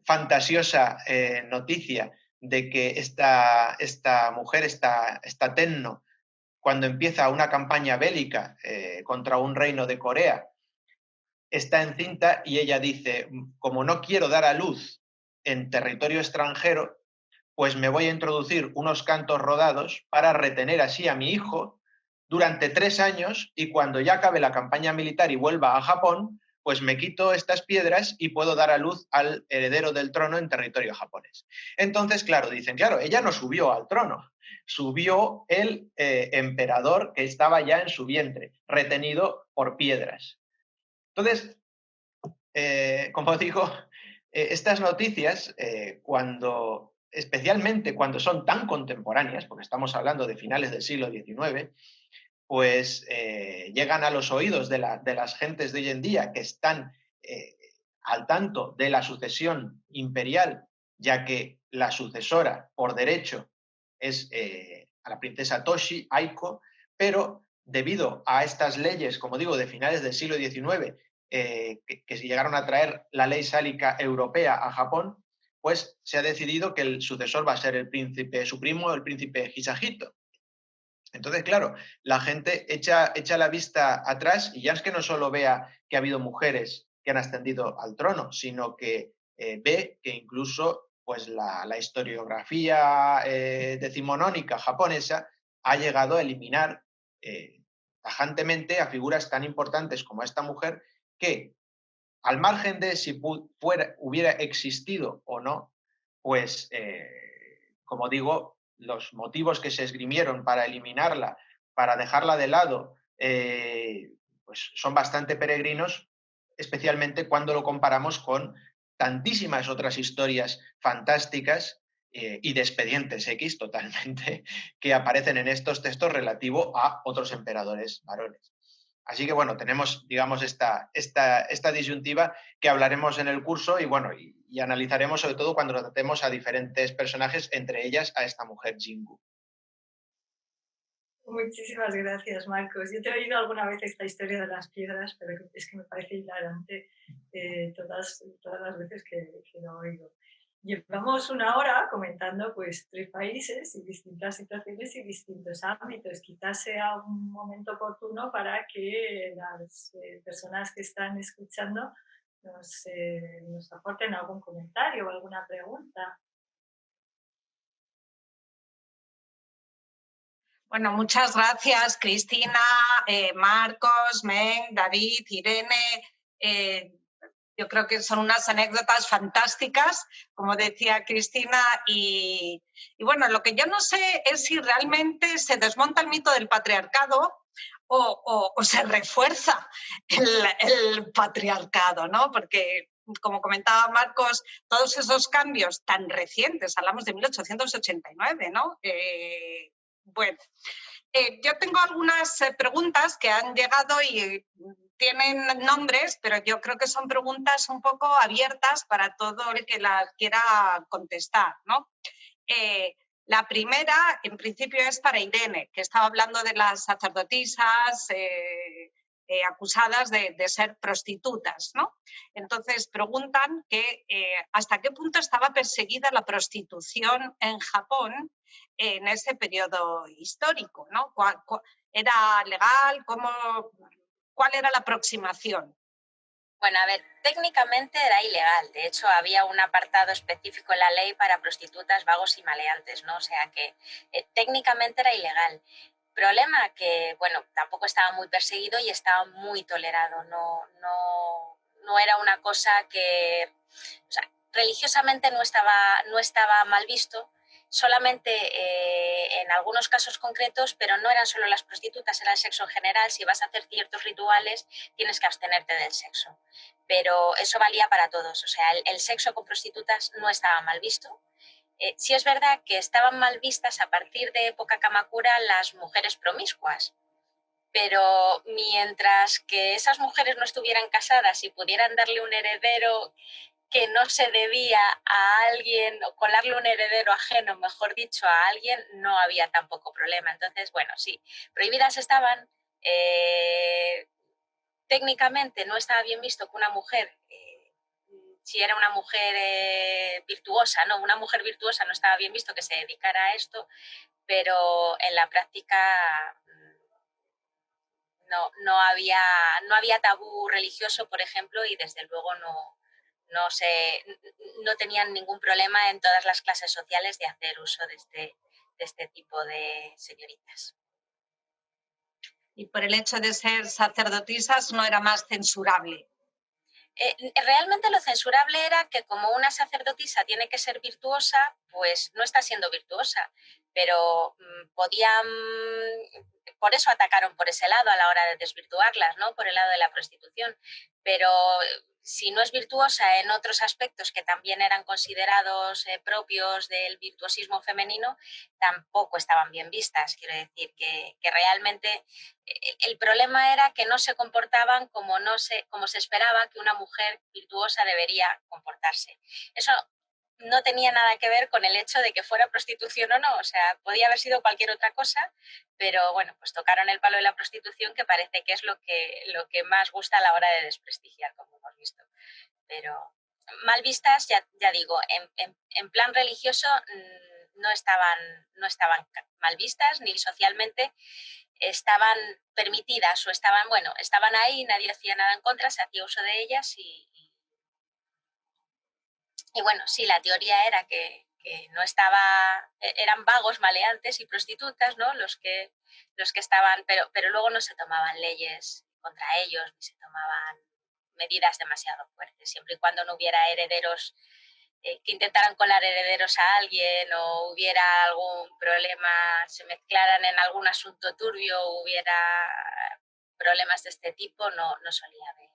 Speaker 4: fantasiosa noticia de que esta mujer, esta Tenno, cuando empieza una campaña bélica contra un reino de Corea, está encinta y ella dice, como no quiero dar a luz en territorio extranjero, pues me voy a introducir unos cantos rodados para retener así a mi hijo durante 3 años y cuando ya acabe la campaña militar y vuelva a Japón, pues me quito estas piedras y puedo dar a luz al heredero del trono en territorio japonés. Entonces, claro, dicen, claro, ella no subió al trono, subió el emperador que estaba ya en su vientre, retenido por piedras. Entonces, como digo, estas noticias, especialmente cuando son tan contemporáneas, porque estamos hablando de finales del siglo XIX, pues llegan a los oídos de las gentes de hoy en día que están al tanto de la sucesión imperial, ya que la sucesora por derecho es a la princesa Toshi, Aiko, pero debido a estas leyes, como digo, de finales del siglo XIX, que se llegaron a traer la ley sálica europea a Japón, pues se ha decidido que el sucesor va a ser el príncipe, su primo, el príncipe Hisahito. Entonces, claro, la gente echa la vista atrás y ya es que no solo vea que ha habido mujeres que han ascendido al trono, sino que ve que incluso pues, la historiografía decimonónica japonesa ha llegado a eliminar tajantemente a figuras tan importantes como esta mujer que, al margen de si hubiera existido o no, pues, como digo, los motivos que se esgrimieron para eliminarla, para dejarla de lado, pues son bastante peregrinos, especialmente cuando lo comparamos con tantísimas otras historias fantásticas y de expedientes X totalmente que aparecen en estos textos relativo a otros emperadores varones. Así que bueno, tenemos, digamos, esta disyuntiva que hablaremos en el curso y bueno, y analizaremos sobre todo cuando tratemos a diferentes personajes, entre ellas a esta mujer Jingu.
Speaker 2: Muchísimas gracias, Marcos. Yo te he oído alguna vez esta historia de las piedras, pero es que me parece hilarante todas las veces que lo oigo. Llevamos una hora comentando pues 3 países y distintas situaciones y distintos ámbitos. Quizás sea un momento oportuno para que las personas que están escuchando nos aporten algún comentario o alguna pregunta.
Speaker 1: Bueno, muchas gracias, Cristina, Marcos, Meng, David, Irene. Yo creo que son unas anécdotas fantásticas, como decía Cristina, y bueno, lo que yo no sé es si realmente se desmonta el mito del patriarcado o se refuerza el patriarcado, ¿no? Porque, como comentaba Marcos, todos esos cambios tan recientes, hablamos de 1889, ¿no? Bueno, yo tengo algunas preguntas que han llegado y tienen nombres, pero yo creo que son preguntas un poco abiertas para todo el que las quiera contestar, ¿no? La primera, en principio, es para Irene, que estaba hablando de las sacerdotisas acusadas de ser prostitutas, ¿no? Entonces, preguntan que hasta qué punto estaba perseguida la prostitución en Japón en ese periodo histórico, ¿no? ¿Era legal? ¿Cuál era la aproximación?
Speaker 3: Bueno, a ver, técnicamente era ilegal. De hecho, había un apartado específico en la ley para prostitutas, vagos y maleantes, ¿no? O sea que técnicamente era ilegal. Problema que, bueno, tampoco estaba muy perseguido y estaba muy tolerado. No era una cosa que, o sea, religiosamente no estaba mal visto, solamente en algunos casos concretos, pero no eran solo las prostitutas, era el sexo en general. Si vas a hacer ciertos rituales, tienes que abstenerte del sexo. Pero eso valía para todos. O sea, el sexo con prostitutas no estaba mal visto. Sí es verdad que estaban mal vistas a partir de época Kamakura las mujeres promiscuas, pero mientras que esas mujeres no estuvieran casadas y pudieran darle un heredero que no se debía a alguien, o colarle un heredero ajeno, mejor dicho, a alguien, no había tampoco problema. Entonces, bueno, sí, prohibidas estaban. Técnicamente no estaba bien visto que una mujer, si era una mujer virtuosa, no, una mujer virtuosa no estaba bien visto que se dedicara a esto, pero en la práctica no había tabú religioso, por ejemplo, y desde luego no tenían ningún problema en todas las clases sociales de hacer uso de este tipo de señoritas.
Speaker 1: Y por el hecho de ser sacerdotisas no era más censurable.
Speaker 3: Realmente lo censurable era que como una sacerdotisa tiene que ser virtuosa, pues no está siendo virtuosa, pero por eso atacaron por ese lado a la hora de desvirtuarlas, ¿no? Por el lado de la prostitución. Pero si no es virtuosa en otros aspectos que también eran considerados propios del virtuosismo femenino, tampoco estaban bien vistas. Quiero decir que realmente el problema era que no se comportaban como se esperaba que una mujer virtuosa debería comportarse. Eso no tenía nada que ver con el hecho de que fuera prostitución o no, o sea, podía haber sido cualquier otra cosa, pero bueno, pues tocaron el palo de la prostitución, que parece que es lo que más gusta a la hora de desprestigiar, como hemos visto. Pero mal vistas, ya digo, en plan religioso no estaban mal vistas, ni socialmente estaban permitidas o estaban ahí, nadie hacía nada en contra, se hacía uso de ellas y bueno, sí, la teoría era que no eran vagos, maleantes y prostitutas, ¿no? Los que estaban, pero luego no se tomaban leyes contra ellos, ni se tomaban medidas demasiado fuertes, siempre y cuando no hubiera herederos que intentaran colar herederos a alguien o hubiera algún problema, se mezclaran en algún asunto turbio o hubiera problemas de este tipo, no solía haber.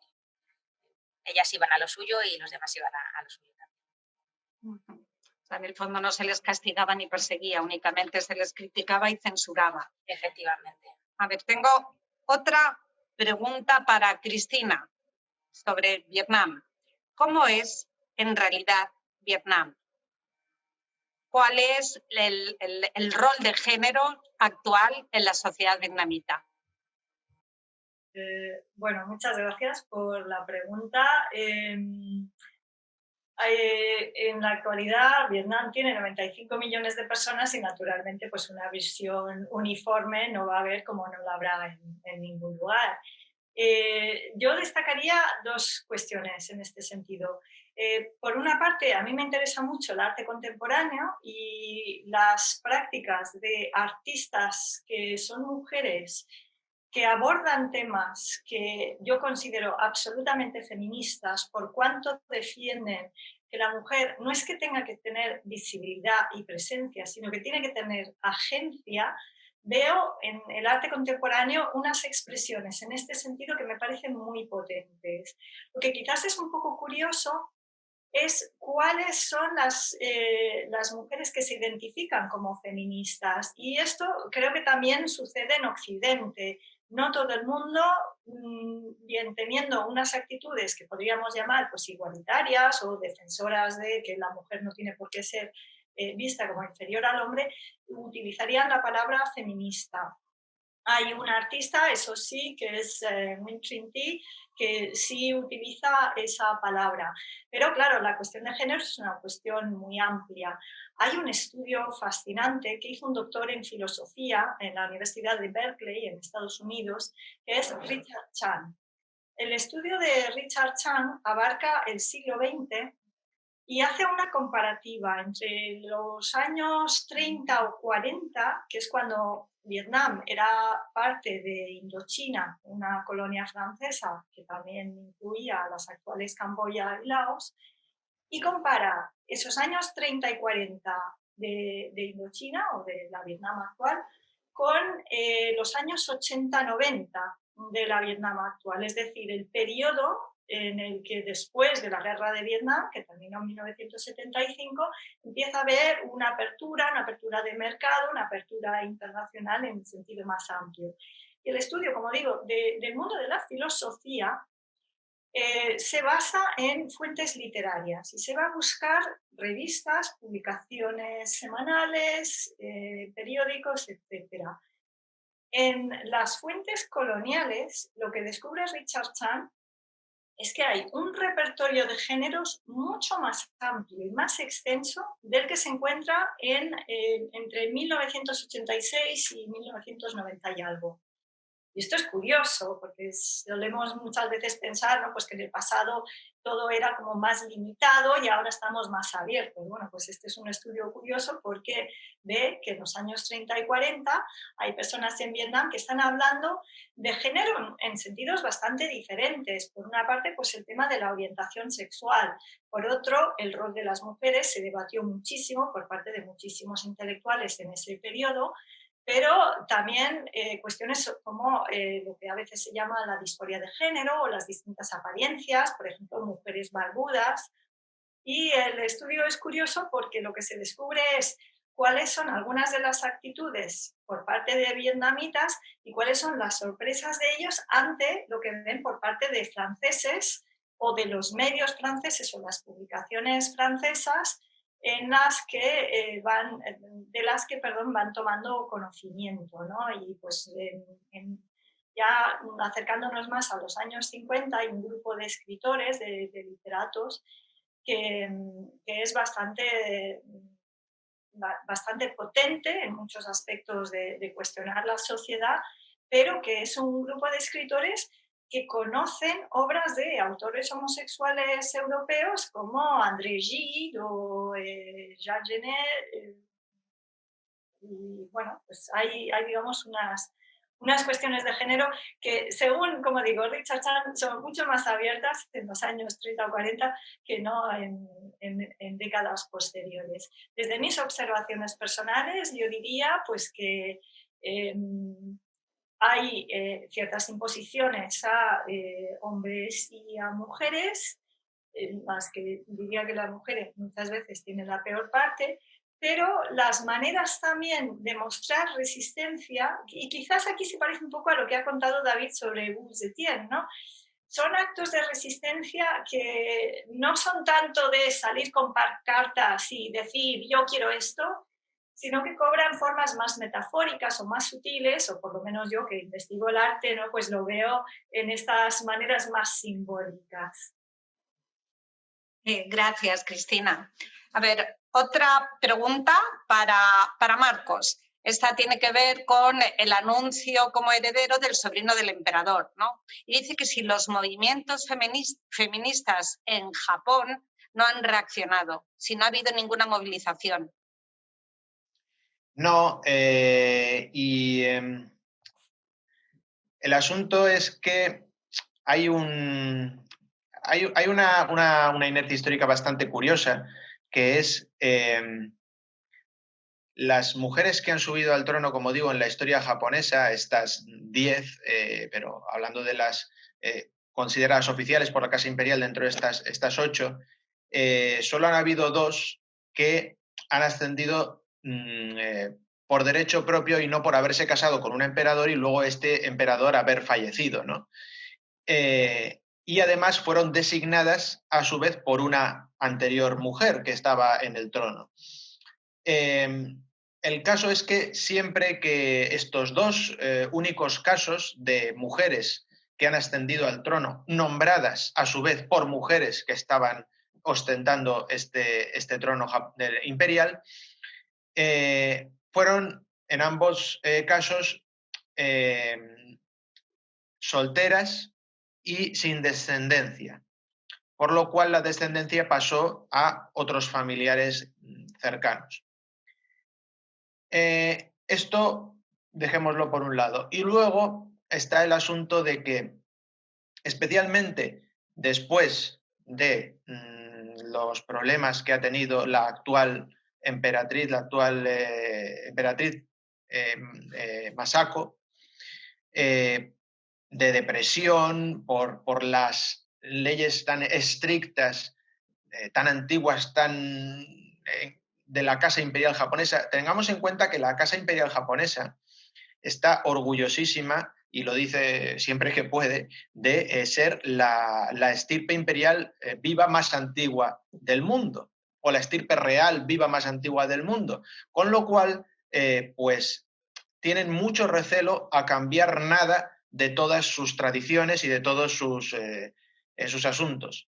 Speaker 3: Ellas iban a lo suyo y los demás iban a lo suyo también.
Speaker 1: En el fondo no se les castigaba ni perseguía, únicamente se les criticaba y censuraba.
Speaker 3: Efectivamente.
Speaker 1: A ver, tengo otra pregunta para Cristina sobre Vietnam. ¿Cómo es en realidad Vietnam? ¿Cuál es el rol de género actual en la sociedad vietnamita?
Speaker 2: Bueno, muchas gracias por la pregunta. En la actualidad, Vietnam tiene 95 millones de personas y naturalmente pues una visión uniforme no va a haber como no la habrá en ningún lugar. Yo destacaría dos cuestiones en este sentido. Por una parte, a mí me interesa mucho el arte contemporáneo y las prácticas de artistas que son mujeres que abordan temas que yo considero absolutamente feministas por cuanto defienden que la mujer no es que tenga que tener visibilidad y presencia, sino que tiene que tener agencia. Veo en el arte contemporáneo unas expresiones en este sentido que me parecen muy potentes. Lo que quizás es un poco curioso es cuáles son las mujeres que se identifican como feministas. Y esto creo que también sucede en Occidente. No todo el mundo, bien teniendo unas actitudes que podríamos llamar pues, igualitarias o defensoras de que la mujer no tiene por qué ser vista como inferior al hombre, utilizarían la palabra feminista. Hay un artista, eso sí, que es Nguyen Trinh Thi, que sí utiliza esa palabra. Pero claro, la cuestión de género es una cuestión muy amplia. Hay un estudio fascinante que hizo un doctor en filosofía en la Universidad de Berkeley, en Estados Unidos, que es Richard Chan. El estudio de Richard Chan abarca el siglo XX y hace una comparativa entre los años 30 o 40, que es cuando Vietnam era parte de Indochina, una colonia francesa que también incluía las actuales Camboya y Laos, y compara esos años 30 y 40 de Indochina o de la Vietnam actual con los años 80-90 de la Vietnam actual, es decir, el periodo en el que después de la guerra de Vietnam, que terminó en 1975, empieza a haber una apertura de mercado, una apertura internacional en el sentido más amplio. Y el estudio, como digo, del mundo de la filosofía se basa en fuentes literarias y se va a buscar revistas, publicaciones semanales, periódicos, etc. En las fuentes coloniales, lo que descubre Richard Chan es que hay un repertorio de géneros mucho más amplio y más extenso del que se encuentra entre 1986 y 1990 y algo. Y esto es curioso, porque solemos muchas veces pensar, ¿no? Pues que en el pasado todo era como más limitado y ahora estamos más abiertos. Bueno, pues este es un estudio curioso porque ve que en los años 30 y 40 hay personas en Vietnam que están hablando de género en sentidos bastante diferentes. Por una parte, pues el tema de la orientación sexual. Por otro, el rol de las mujeres se debatió muchísimo por parte de muchísimos intelectuales en ese periodo, pero también cuestiones como lo que a veces se llama la disforia de género o las distintas apariencias, por ejemplo, mujeres barbudas. Y el estudio es curioso porque lo que se descubre es cuáles son algunas de las actitudes por parte de vietnamitas y cuáles son las sorpresas de ellos ante lo que ven por parte de franceses o de los medios franceses o las publicaciones francesas en las que van tomando conocimiento, ¿no? Y pues ya acercándonos más a los años 50 hay un grupo de escritores, de literatos, que es bastante potente en muchos aspectos de cuestionar la sociedad, pero que es un grupo de escritores que conocen obras de autores homosexuales europeos como André Gide o Jacques Genet. Y bueno, pues hay digamos unas cuestiones de género que, según, como digo, Richard Chan, son mucho más abiertas en los años 30 o 40 que no en décadas posteriores. Desde mis observaciones personales, yo diría pues que hay ciertas imposiciones a hombres y a mujeres más que diría que las mujeres muchas veces tienen la peor parte, pero las maneras también de mostrar resistencia, y quizás aquí se parece un poco a lo que ha contado David sobre Wu Zetian, ¿no? Son actos de resistencia que no son tanto de salir con cartas y decir yo quiero esto, sino que cobran formas más metafóricas o más sutiles, o por lo menos yo que investigo el arte, ¿no? Pues lo veo en estas maneras más simbólicas.
Speaker 1: Gracias, Cristina. A ver, otra pregunta para Marcos. Esta tiene que ver con el anuncio como heredero del sobrino del emperador, ¿no? Y dice que si los movimientos feministas en Japón no han reaccionado, si no ha habido ninguna movilización.
Speaker 4: No, el asunto es que hay una inercia histórica bastante curiosa, que es las mujeres que han subido al trono, como digo, en la historia japonesa, estas 10, pero hablando de las consideradas oficiales por la Casa Imperial dentro de estas 8, solo han habido 2 que han ascendido por derecho propio y no por haberse casado con un emperador y luego este emperador haber fallecido, ¿no? Y además fueron designadas a su vez por una anterior mujer que estaba en el trono. El caso es que siempre que estos 2 únicos casos de mujeres que han ascendido al trono, nombradas a su vez por mujeres que estaban ostentando este trono imperial, fueron en ambos casos solteras y sin descendencia, por lo cual la descendencia pasó a otros familiares cercanos. Esto dejémoslo por un lado. Y luego está el asunto de que, especialmente después de los problemas que ha tenido la actual emperatriz, Masako, de depresión por las leyes tan estrictas, tan antiguas, de la Casa Imperial japonesa. Tengamos en cuenta que la Casa Imperial japonesa está orgullosísima, y lo dice siempre que puede, de ser la estirpe imperial viva más antigua del mundo, o la estirpe real viva más antigua del mundo. Con lo cual, pues tienen mucho recelo a cambiar nada de todas sus tradiciones y de todos sus asuntos.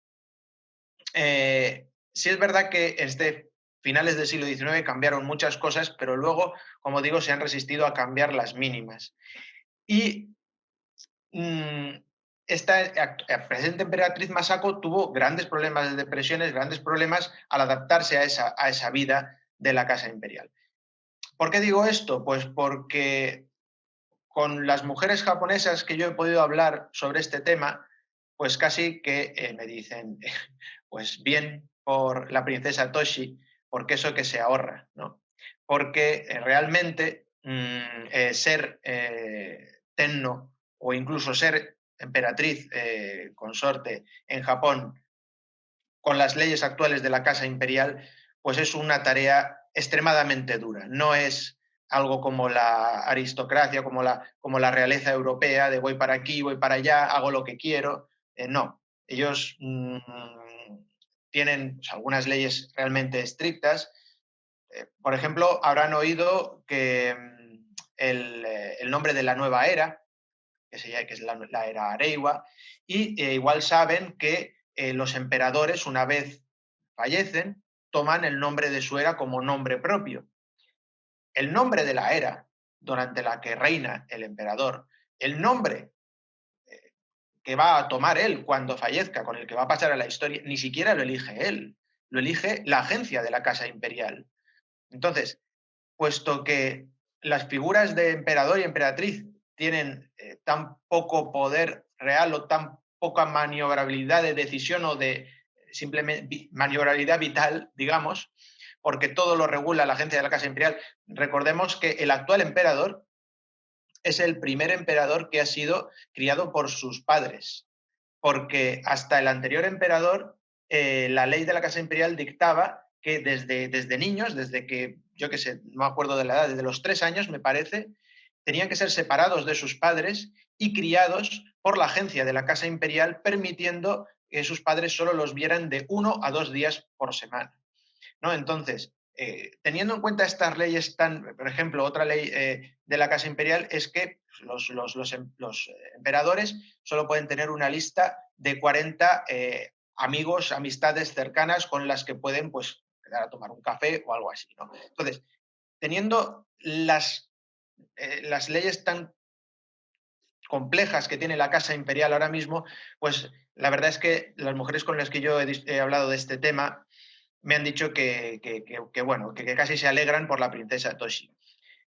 Speaker 4: Sí es verdad que finales del siglo XIX cambiaron muchas cosas, pero luego, como digo, se han resistido a cambiar las mínimas. Y esta presente emperatriz Masako tuvo grandes problemas de depresiones, grandes problemas al adaptarse a esa vida de la Casa Imperial. ¿Por qué digo esto? Pues porque con las mujeres japonesas que yo he podido hablar sobre este tema, pues casi que me dicen, pues bien por la princesa Toshi, porque eso que se ahorra, ¿no? Porque realmente ser tenno o incluso ser emperatriz consorte en Japón con las leyes actuales de la Casa Imperial, pues es una tarea extremadamente dura. No es algo como la aristocracia, como la realeza europea, de voy para aquí, voy para allá, hago lo que quiero. No, ellos tienen pues, algunas leyes realmente estrictas. Por ejemplo, habrán oído que el nombre de la nueva era, que es la era Areiwa, y igual saben que los emperadores, una vez fallecen, toman el nombre de su era como nombre propio. El nombre de la era durante la que reina el emperador, el nombre que va a tomar él cuando fallezca, con el que va a pasar a la historia, ni siquiera lo elige él, lo elige la agencia de la Casa Imperial. Entonces, puesto que las figuras de emperador y emperatriz tienen tan poco poder real o tan poca maniobrabilidad de decisión o de simplemente maniobrabilidad vital, digamos, porque todo lo regula la agencia de la Casa Imperial. Recordemos que el actual emperador es el primer emperador que ha sido criado por sus padres, porque hasta el anterior emperador la ley de la Casa Imperial dictaba que desde niños, desde que, yo qué sé, no me acuerdo de la edad, desde los 3 años, me parece, tenían que ser separados de sus padres y criados por la agencia de la Casa Imperial, permitiendo que sus padres solo los vieran de 1 a 2 días por semana, ¿no? Entonces, teniendo en cuenta estas leyes por ejemplo, otra ley de la Casa Imperial es que los emperadores solo pueden tener una lista de 40 amigos, amistades cercanas con las que pueden, pues, quedar a tomar un café o algo así, ¿no? Entonces, teniendo las leyes tan complejas que tiene la Casa Imperial ahora mismo, pues la verdad es que las mujeres con las que yo he hablado de este tema me han dicho bueno, que casi se alegran por la princesa Toshi.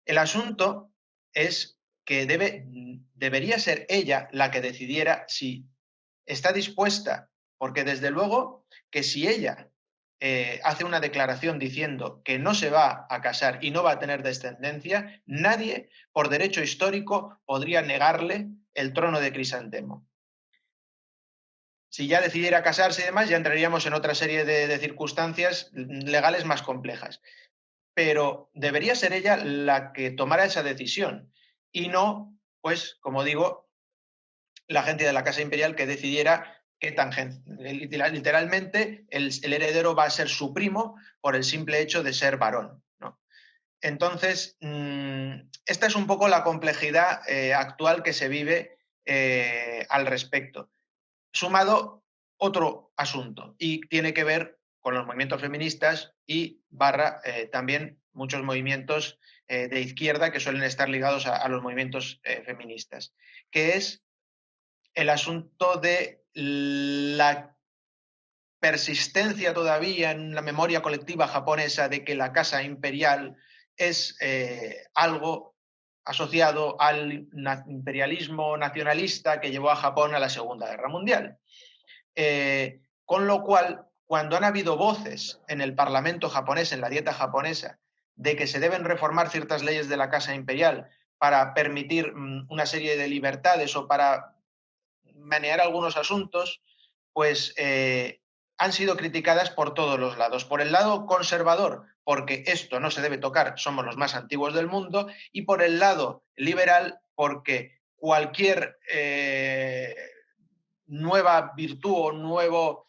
Speaker 4: El asunto es que debería ser ella la que decidiera si está dispuesta, porque desde luego que si ella hace una declaración diciendo que no se va a casar y no va a tener descendencia, nadie, por derecho histórico, podría negarle el trono de Crisantemo. Si ya decidiera casarse y demás, ya entraríamos en otra serie de circunstancias legales más complejas. Pero debería ser ella la que tomara esa decisión y no, pues, como digo, la agencia de la Casa Imperial que decidiera que literalmente el heredero va a ser su primo por el simple hecho de ser varón, ¿no? Entonces, esta es un poco la complejidad actual que se vive al respecto. Sumado otro asunto, y tiene que ver con los movimientos feministas y también muchos movimientos de izquierda que suelen estar ligados a los movimientos feministas, que es el asunto de la persistencia todavía en la memoria colectiva japonesa de que la Casa Imperial es algo asociado al imperialismo nacionalista que llevó a Japón a la Segunda Guerra Mundial. Con lo cual, cuando han habido voces en el Parlamento japonés, en la dieta japonesa, de que se deben reformar ciertas leyes de la Casa Imperial para permitir una serie de libertades o para manejar algunos asuntos, pues han sido criticadas por todos los lados. Por el lado conservador, porque esto no se debe tocar, somos los más antiguos del mundo, y por el lado liberal, porque cualquier nueva virtud o nuevo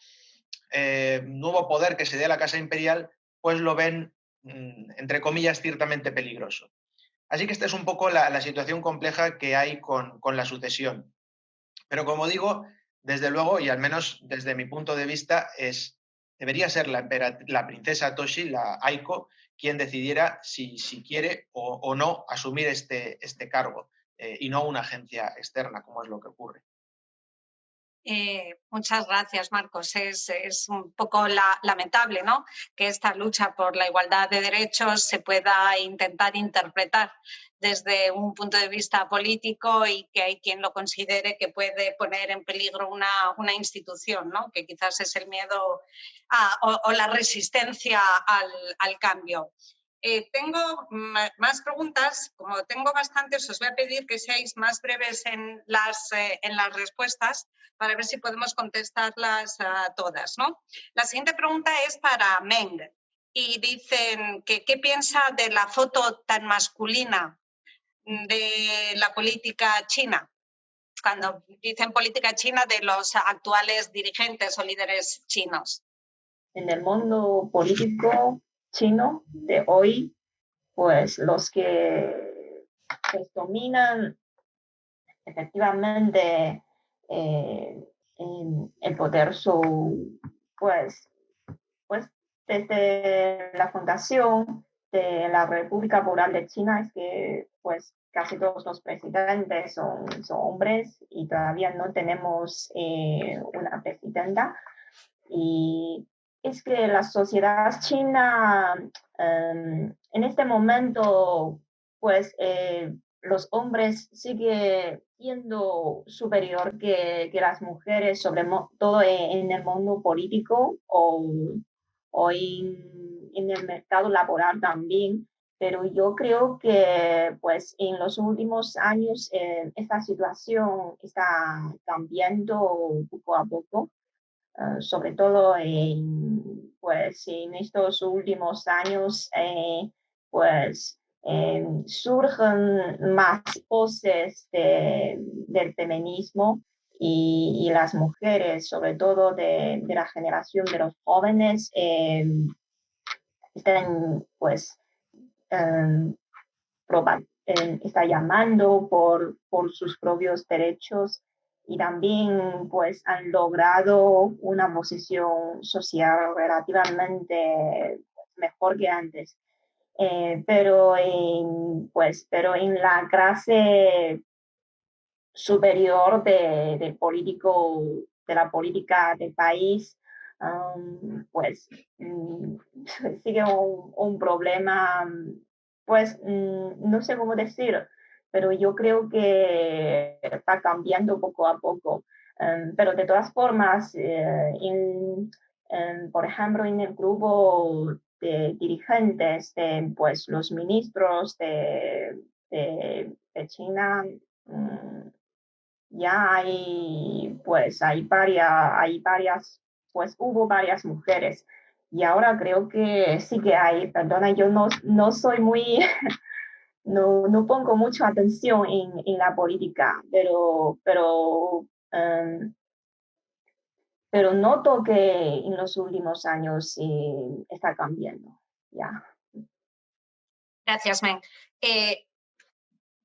Speaker 4: poder que se dé a la Casa Imperial, pues lo ven, entre comillas, ciertamente peligroso. Así que esta es un poco la situación compleja que hay con la sucesión. Pero como digo, desde luego, y al menos desde mi punto de vista, debería ser la princesa Toshi, la Aiko, quien decidiera si quiere o no asumir este cargo y no una agencia externa, como es lo que ocurre.
Speaker 1: Muchas gracias, Marcos. Es un poco lamentable, ¿no?, que esta lucha por la igualdad de derechos se pueda intentar interpretar desde un punto de vista político y que hay quien lo considere que puede poner en peligro una institución, ¿no?, que quizás es el miedo o la resistencia al cambio. Tengo más preguntas. Como tengo bastantes, os voy a pedir que seáis más breves en las respuestas para ver si podemos contestarlas todas, ¿no? La siguiente pregunta es para Meng y dicen que qué piensa de la foto tan masculina de la política china. Cuando dicen política china, de los actuales dirigentes o líderes chinos.
Speaker 5: En el mundo político chino de hoy, pues los que dominan efectivamente en el poder son, pues desde la fundación de la República Popular de China es que pues casi todos los presidentes son hombres y todavía no tenemos una presidenta. Y es que la sociedad china en este momento, pues los hombres siguen siendo superior que las mujeres, sobre todo en el mundo político o en el mercado laboral también. Pero yo creo que pues en los últimos años esta situación está cambiando poco a poco. sobre todo pues, en estos últimos años, pues surgen más voces del feminismo y las mujeres, sobre todo de la generación de los jóvenes, están pues está llamando por sus propios derechos y también pues han logrado una posición social relativamente mejor que antes. Pero en la clase superior de la política del país, pues sigue un problema, pues no sé cómo decir, pero yo creo que está cambiando poco a poco. Pero de todas formas, por ejemplo, en el grupo de dirigentes, pues los ministros de China, ya pues hubo varias mujeres. Y ahora creo que sí que hay, perdona, yo no soy muy, no pongo mucha atención en la política, pero noto que en los últimos años está cambiando. Ya.
Speaker 1: Gracias, Men.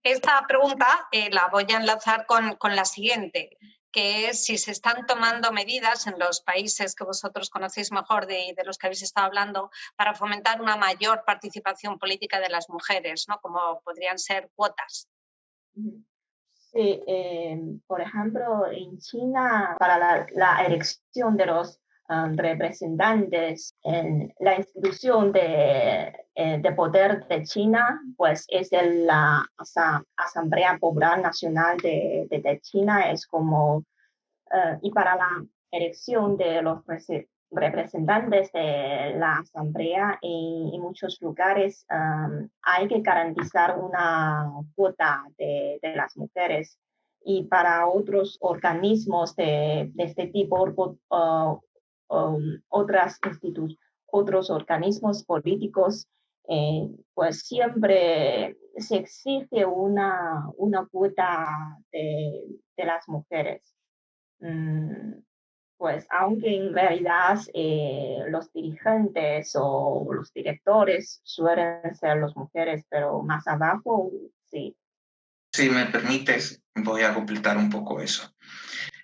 Speaker 1: Esta pregunta la voy a enlazar con la siguiente, que es si se están tomando medidas en los países que vosotros conocéis mejor de los que habéis estado hablando para fomentar una mayor participación política de las mujeres, ¿no? Como podrían ser cuotas.
Speaker 5: Sí, por ejemplo, en China, para la elección de los representantes en la institución de poder de China, pues es la Asamblea Popular Nacional de China, es como, y para la elección de los representantes de la Asamblea en muchos lugares hay que garantizar una cuota de las mujeres. Y para otros organismos de este tipo, otros organismos políticos, pues siempre se exige una cuota de las mujeres. Pues aunque en realidad los dirigentes o los directores suelen ser las mujeres, pero más abajo sí.
Speaker 6: Si me permites, voy a completar un poco eso.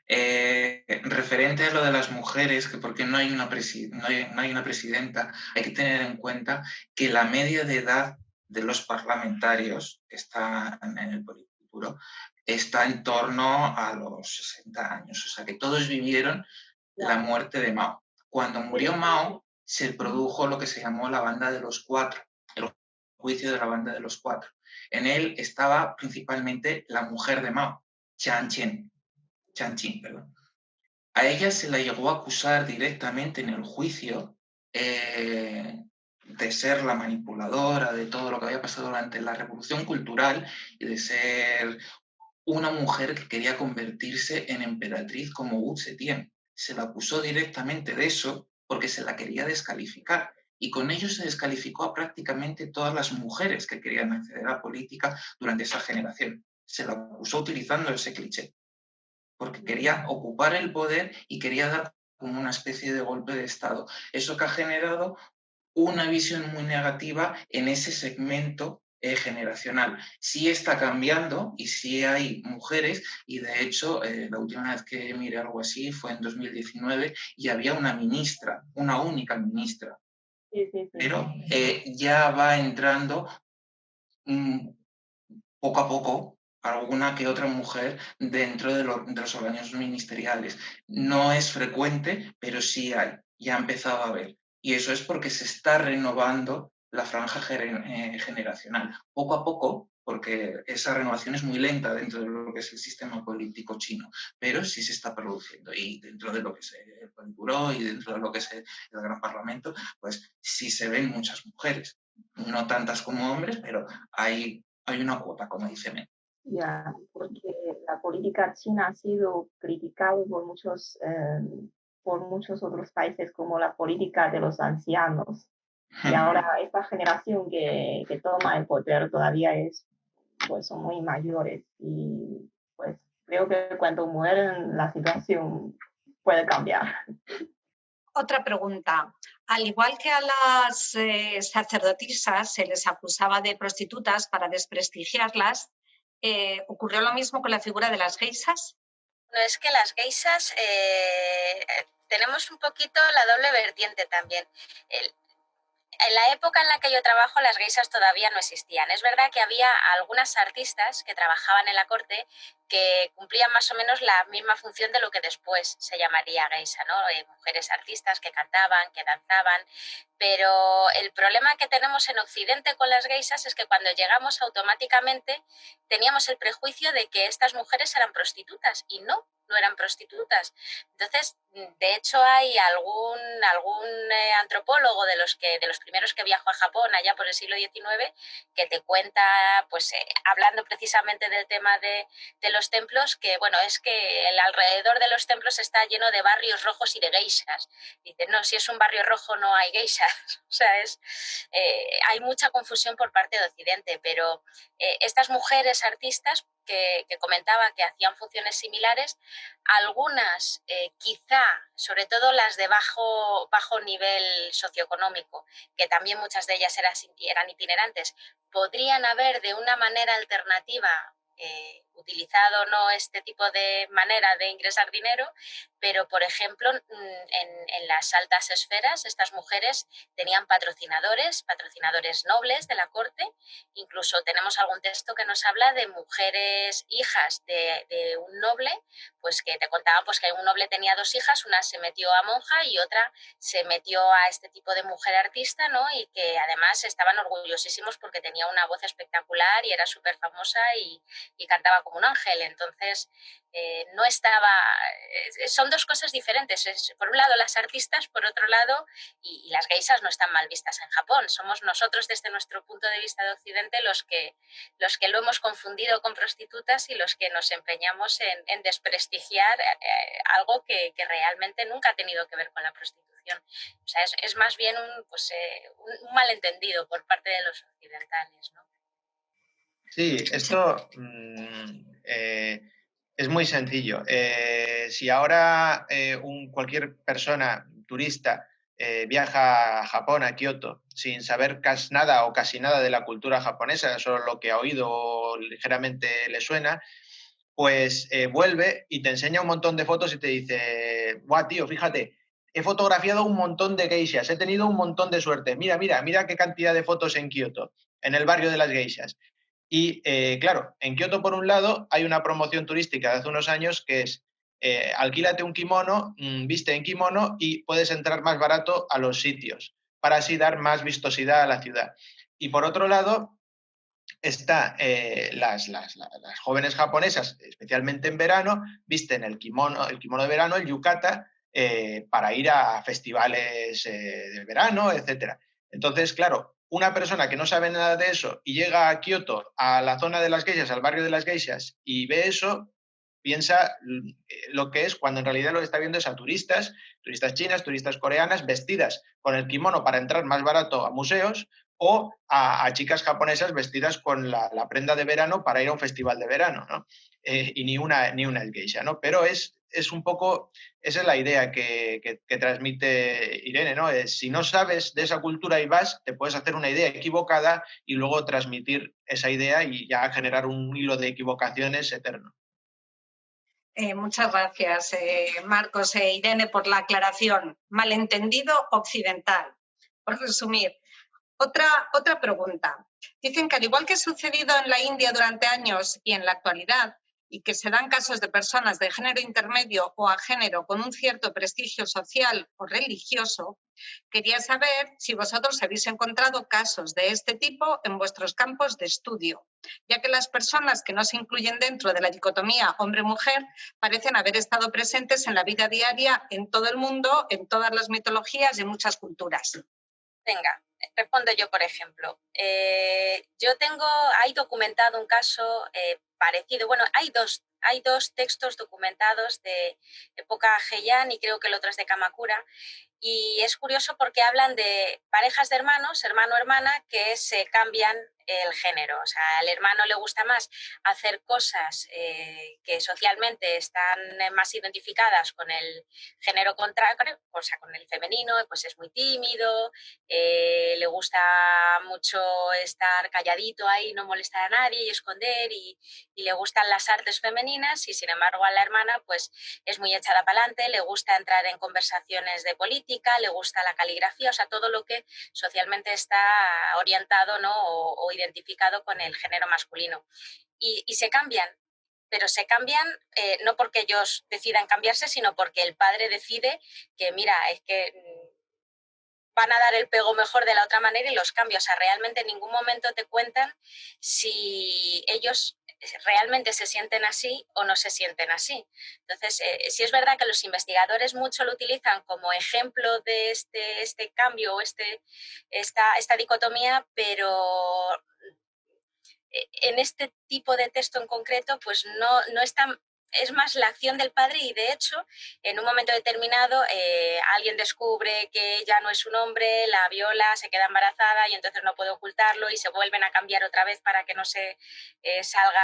Speaker 6: Referente a lo de las mujeres, que porque no hay una presidenta, hay que tener en cuenta que la media de edad de los parlamentarios que están en el Politburo está en torno a los 60 años. O sea que todos vivieron la muerte de Mao. Cuando murió Mao, se produjo lo que se llamó la Banda de los Cuatro, el juicio de la Banda de los Cuatro. En él estaba principalmente la mujer de Mao, Jiang Qin, perdón. A ella se la llegó a acusar directamente en el juicio de ser la manipuladora de todo lo que había pasado durante la Revolución Cultural y de ser una mujer que quería convertirse en emperatriz como Wu Zetian. Se la acusó directamente de eso porque se la quería descalificar. Y con ello se descalificó a prácticamente todas las mujeres que querían acceder a la política durante esa generación. Se la acusó utilizando ese cliché, porque quería ocupar el poder y quería dar como una especie de golpe de Estado. Eso que ha generado una visión muy negativa en ese segmento generacional. Sí está cambiando y sí hay mujeres, y de hecho la última vez que miré algo así fue en 2019 y había una ministra, una única ministra. Sí. Pero ya va entrando poco a poco alguna que otra mujer dentro de los organismos ministeriales. No es frecuente, pero sí hay, ya ha empezado a haber. Y eso es porque se está renovando la franja generacional. Poco a poco, porque esa renovación es muy lenta dentro de lo que es el sistema político chino, pero sí se está produciendo. Y dentro de lo que es el Politburó y dentro de lo que es el Gran Parlamento, pues sí se ven muchas mujeres. No tantas como hombres, pero hay una cuota, como dice Men.
Speaker 5: Ya, porque la política china ha sido criticada por muchos por muchos otros países como la política de los ancianos. Y ahora esta generación que toma el poder todavía pues son muy mayores y pues creo que cuando mueren la situación puede cambiar.
Speaker 1: Otra pregunta. Al igual que a las sacerdotisas se les acusaba de prostitutas para desprestigiarlas, ¿ocurrió lo mismo con la figura de las geisas?
Speaker 3: No, es que las geisas tenemos un poquito la doble vertiente también. En la época en la que yo trabajo, las geisas todavía no existían. Es verdad que había algunas artistas que trabajaban en la corte que cumplían más o menos la misma función de lo que después se llamaría geisa, ¿no? Mujeres artistas que cantaban, que danzaban, pero el problema que tenemos en Occidente con las geisas es que cuando llegamos automáticamente teníamos el prejuicio de que estas mujeres eran prostitutas y no eran prostitutas. Entonces, de hecho, hay algún antropólogo de los primeros que viajó a Japón allá por el siglo XIX que te cuenta, pues hablando precisamente del tema de los templos, que bueno, es que el alrededor de los templos está lleno de barrios rojos y de geishas. Dice, no, si es un barrio rojo no hay geishas. O sea, hay mucha confusión por parte de Occidente, pero estas mujeres artistas que comentaba que hacían funciones similares, algunas quizá, sobre todo las de bajo nivel socioeconómico, que también muchas de ellas eran itinerantes, podrían haber de una manera alternativa utilizado no este tipo de manera de ingresar dinero, pero por ejemplo en las altas esferas estas mujeres tenían patrocinadores nobles de la corte. Incluso tenemos algún texto que nos habla de mujeres hijas de un noble, pues que te contaban pues que un noble tenía 2 hijas, una se metió a monja y otra se metió a este tipo de mujer artista, ¿no? Y que además estaban orgullosísimos porque tenía una voz espectacular y era súper famosa y cantaba como un ángel. Entonces, no estaba... Son 2 cosas diferentes. Por un lado las artistas, por otro lado, y las geisas no están mal vistas en Japón. Somos nosotros desde nuestro punto de vista de Occidente los que lo hemos confundido con prostitutas y los que nos empeñamos en desprestigiar algo que realmente nunca ha tenido que ver con la prostitución. O sea, es más bien un malentendido por parte de los occidentales, ¿no?
Speaker 4: Sí, esto es muy sencillo. Si ahora cualquier persona turista viaja a Japón, a Kioto, sin saber casi nada o casi nada de la cultura japonesa, solo lo que ha oído o ligeramente le suena, pues vuelve y te enseña un montón de fotos y te dice, guau, tío, fíjate, he fotografiado un montón de geishas, he tenido un montón de suerte, mira qué cantidad de fotos en Kioto, en el barrio de las geishas. Y claro, en Kioto, por un lado, hay una promoción turística de hace unos años que es alquílate un kimono, viste en kimono y puedes entrar más barato a los sitios para así dar más vistosidad a la ciudad. Y por otro lado, está las jóvenes japonesas, especialmente en verano, visten el kimono de verano, el yukata, para ir a festivales de verano, etc. Entonces, claro, una persona que no sabe nada de eso y llega a Kioto, a la zona de las geishas, al barrio de las geishas, y ve eso, piensa lo que es, cuando en realidad lo que está viendo es a turistas chinas, turistas coreanas, vestidas con el kimono para entrar más barato a museos, o a chicas japonesas vestidas con la prenda de verano para ir a un festival de verano, ¿no? Y ni una es geisha, ¿no? Pero es un poco, esa es la idea que transmite Irene, ¿no? Si no sabes de esa cultura y vas, te puedes hacer una idea equivocada y luego transmitir esa idea y ya generar un hilo de equivocaciones eterno.
Speaker 1: Muchas gracias, Marcos e Irene, por la aclaración. Malentendido occidental. Por resumir, otra pregunta. Dicen que al igual que ha sucedido en la India durante años y en la actualidad, y que se dan casos de personas de género intermedio o a género con un cierto prestigio social o religioso, quería saber si vosotros habéis encontrado casos de este tipo en vuestros campos de estudio, ya que las personas que no se incluyen dentro de la dicotomía hombre-mujer parecen haber estado presentes en la vida diaria en todo el mundo, en todas las mitologías y en muchas culturas.
Speaker 3: Venga, respondo yo, por ejemplo. Hay documentado un caso parecido. Bueno, hay dos textos documentados de época Heian y creo que el otro es de Kamakura. Y es curioso porque hablan de parejas de hermanos, hermano-hermana, que se cambian el género. O sea, al hermano le gusta más hacer cosas que socialmente están más identificadas con el género contrario, o sea, con el femenino, pues es muy tímido, le gusta mucho estar calladito ahí, no molestar a nadie y esconder, y le gustan las artes femeninas, y sin embargo a la hermana pues es muy echada para adelante, le gusta entrar en conversaciones de política, le gusta la caligrafía, o sea, todo lo que socialmente está orientado, ¿no? o identificado con el género masculino. Y se cambian, pero se cambian no porque ellos decidan cambiarse, sino porque el padre decide que, mira, es que van a dar el pego mejor de la otra manera y los cambios. O sea, realmente en ningún momento te cuentan si ellos realmente se sienten así o no se sienten así. Entonces, sí es verdad que los investigadores mucho lo utilizan como ejemplo de este cambio o esta dicotomía, pero en este tipo de texto en concreto, pues no es tan... Es más la acción del padre, y de hecho, en un momento determinado, alguien descubre que ya no es un hombre, la viola, se queda embarazada y entonces no puede ocultarlo y se vuelven a cambiar otra vez para que no se salga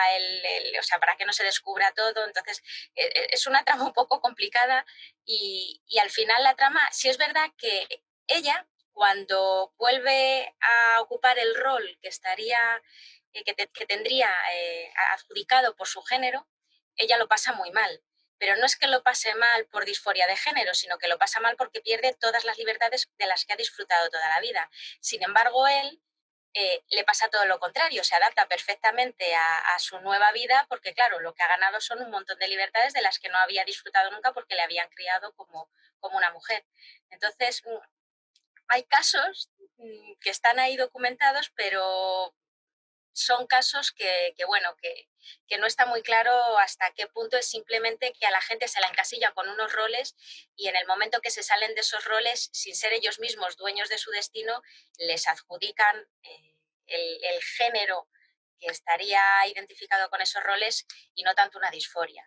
Speaker 3: o sea, para que no se descubra todo. Entonces, es una trama un poco complicada y al final la trama, sí es verdad que ella, cuando vuelve a ocupar el rol que estaría... que tendría adjudicado por su género, ella lo pasa muy mal. Pero no es que lo pase mal por disforia de género, sino que lo pasa mal porque pierde todas las libertades de las que ha disfrutado toda la vida. Sin embargo, él le pasa todo lo contrario, se adapta perfectamente a su nueva vida porque, claro, lo que ha ganado son un montón de libertades de las que no había disfrutado nunca porque le habían criado como una mujer. Entonces, hay casos que están ahí documentados, pero son casos que no está muy claro hasta qué punto es simplemente que a la gente se la encasilla con unos roles y en el momento que se salen de esos roles, sin ser ellos mismos dueños de su destino, les adjudican el género que estaría identificado con esos roles y no tanto una disforia.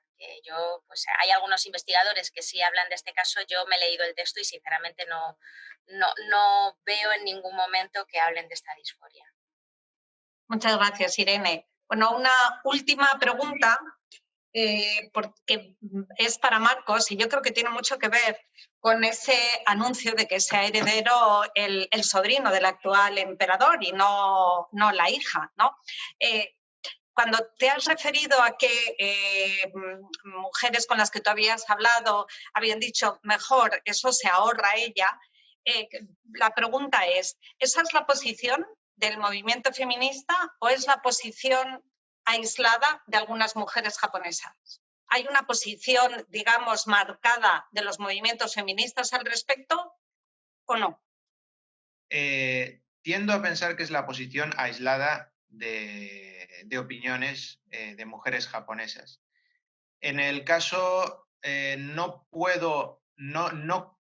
Speaker 3: Pues hay algunos investigadores que sí hablan de este caso, yo me he leído el texto y sinceramente no veo en ningún momento que hablen de esta disforia.
Speaker 1: Muchas gracias, Irene. Bueno, una última pregunta, porque es para Marcos y yo creo que tiene mucho que ver con ese anuncio de que sea heredero el sobrino del actual emperador y no la hija, ¿no? Cuando te has referido a que mujeres con las que tú habías hablado habían dicho mejor, eso se ahorra ella, la pregunta es, ¿esa es la posición del movimiento feminista o es la posición aislada de algunas mujeres japonesas? ¿Hay una posición, digamos, marcada de los movimientos feministas al respecto o no?
Speaker 4: Tiendo a pensar que es la posición aislada de opiniones de mujeres japonesas. En el caso, no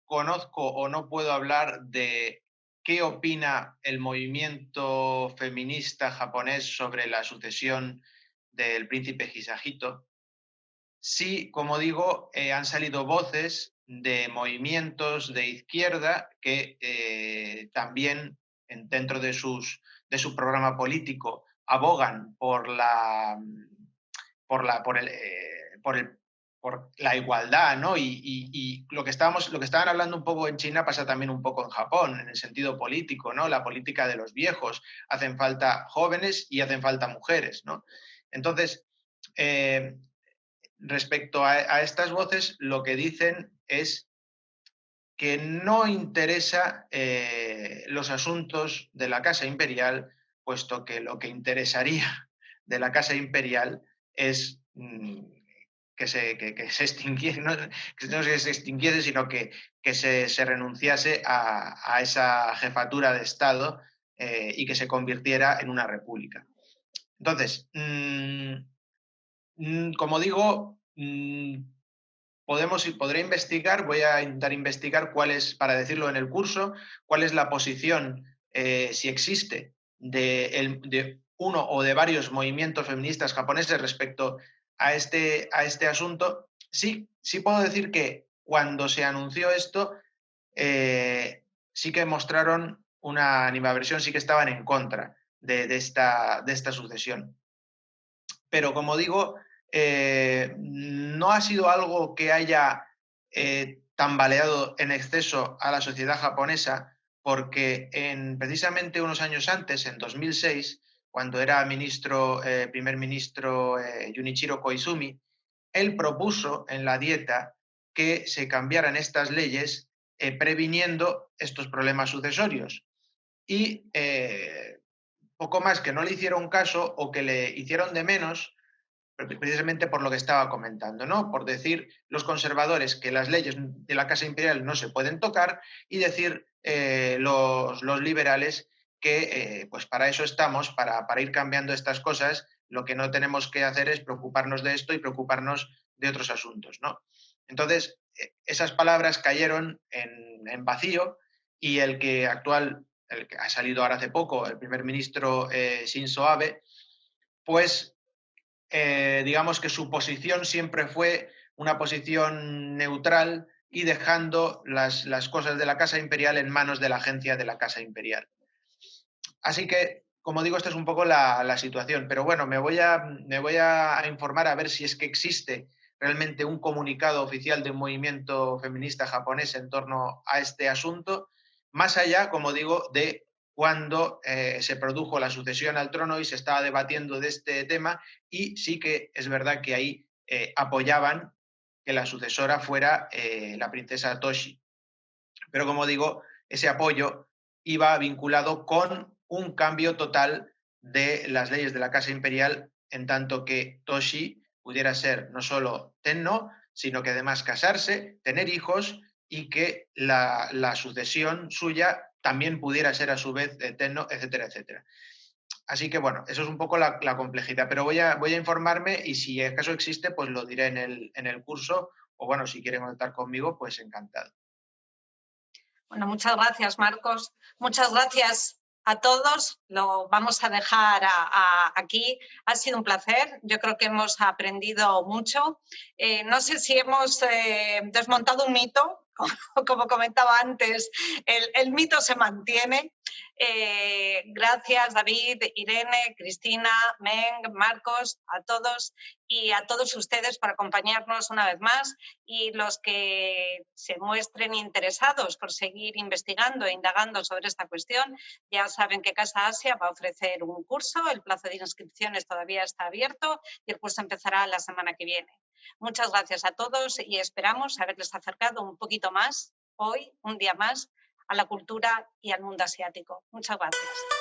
Speaker 4: conozco o no puedo hablar de qué opina el movimiento feminista japonés sobre la sucesión del príncipe Hisahito. Sí, como digo, han salido voces de movimientos de izquierda que también dentro de su programa político abogan por la igualdad, ¿no? Y lo que estaban hablando un poco en China pasa también un poco en Japón, en el sentido político, ¿no? La política de los viejos. Hacen falta jóvenes y hacen falta mujeres, ¿no? Entonces, respecto a estas voces, lo que dicen es que no interesa los asuntos de la Casa Imperial, puesto que lo que interesaría de la Casa Imperial es que se extinguiese, no que se extinguiese, sino que se renunciase a esa jefatura de Estado y que se convirtiera en una república. Entonces, como digo, podré investigar, voy a intentar investigar para decirlo en el curso, cuál es la posición si existe de uno o de varios movimientos feministas japoneses respecto a este asunto, sí puedo decir que cuando se anunció esto, sí que mostraron una animadversión, sí que estaban en contra de esta sucesión. Pero como digo, no ha sido algo que haya tambaleado en exceso a la sociedad japonesa, porque precisamente unos años antes, en 2006, cuando era primer ministro Junichiro Koizumi, él propuso en la dieta que se cambiaran estas leyes previniendo estos problemas sucesorios. Y poco más que no le hicieron caso o que le hicieron de menos, precisamente por lo que estaba comentando, ¿no? Por decir los conservadores que las leyes de la Casa Imperial no se pueden tocar y decir los liberales que pues para eso estamos, para ir cambiando estas cosas. Lo que no tenemos que hacer es preocuparnos de esto y preocuparnos de otros asuntos, ¿no? Entonces, esas palabras cayeron en vacío y el que ha salido ahora hace poco, el primer ministro Shinzo Abe, pues digamos que su posición siempre fue una posición neutral y dejando las cosas de la Casa Imperial en manos de la agencia de la Casa Imperial. Así que, como digo, esta es un poco la situación. Pero bueno, me voy a informar a ver si es que existe realmente un comunicado oficial de un movimiento feminista japonés en torno a este asunto, más allá, como digo, de cuando se produjo la sucesión al trono y se estaba debatiendo de este tema, y sí que es verdad que ahí apoyaban que la sucesora fuera la princesa Toshi. Pero como digo, ese apoyo iba vinculado con un cambio total de las leyes de la Casa Imperial, en tanto que Toshi pudiera ser no solo tenno, sino que además casarse, tener hijos y que la sucesión suya también pudiera ser a su vez tenno, etcétera, etcétera. Así que bueno, eso es un poco la complejidad, pero voy a informarme y si acaso existe, pues lo diré en el curso, o bueno, si quieren contar conmigo, pues encantado.
Speaker 1: Bueno, muchas gracias, Marcos. Muchas gracias a todos. Lo vamos a dejar aquí. Ha sido un placer. Yo creo que hemos aprendido mucho. No sé si hemos desmontado un mito. Como comentaba antes, el mito se mantiene. Gracias, David, Irene, Cristina, Meng, Marcos, a todos y a todos ustedes por acompañarnos una vez más, y los que se muestren interesados por seguir investigando e indagando sobre esta cuestión, ya saben que Casa Asia va a ofrecer un curso. El plazo de inscripciones todavía está abierto y el curso empezará la semana que viene. Muchas gracias a todos y esperamos haberles acercado un poquito más hoy, un día más, a la cultura y al mundo asiático. Muchas gracias.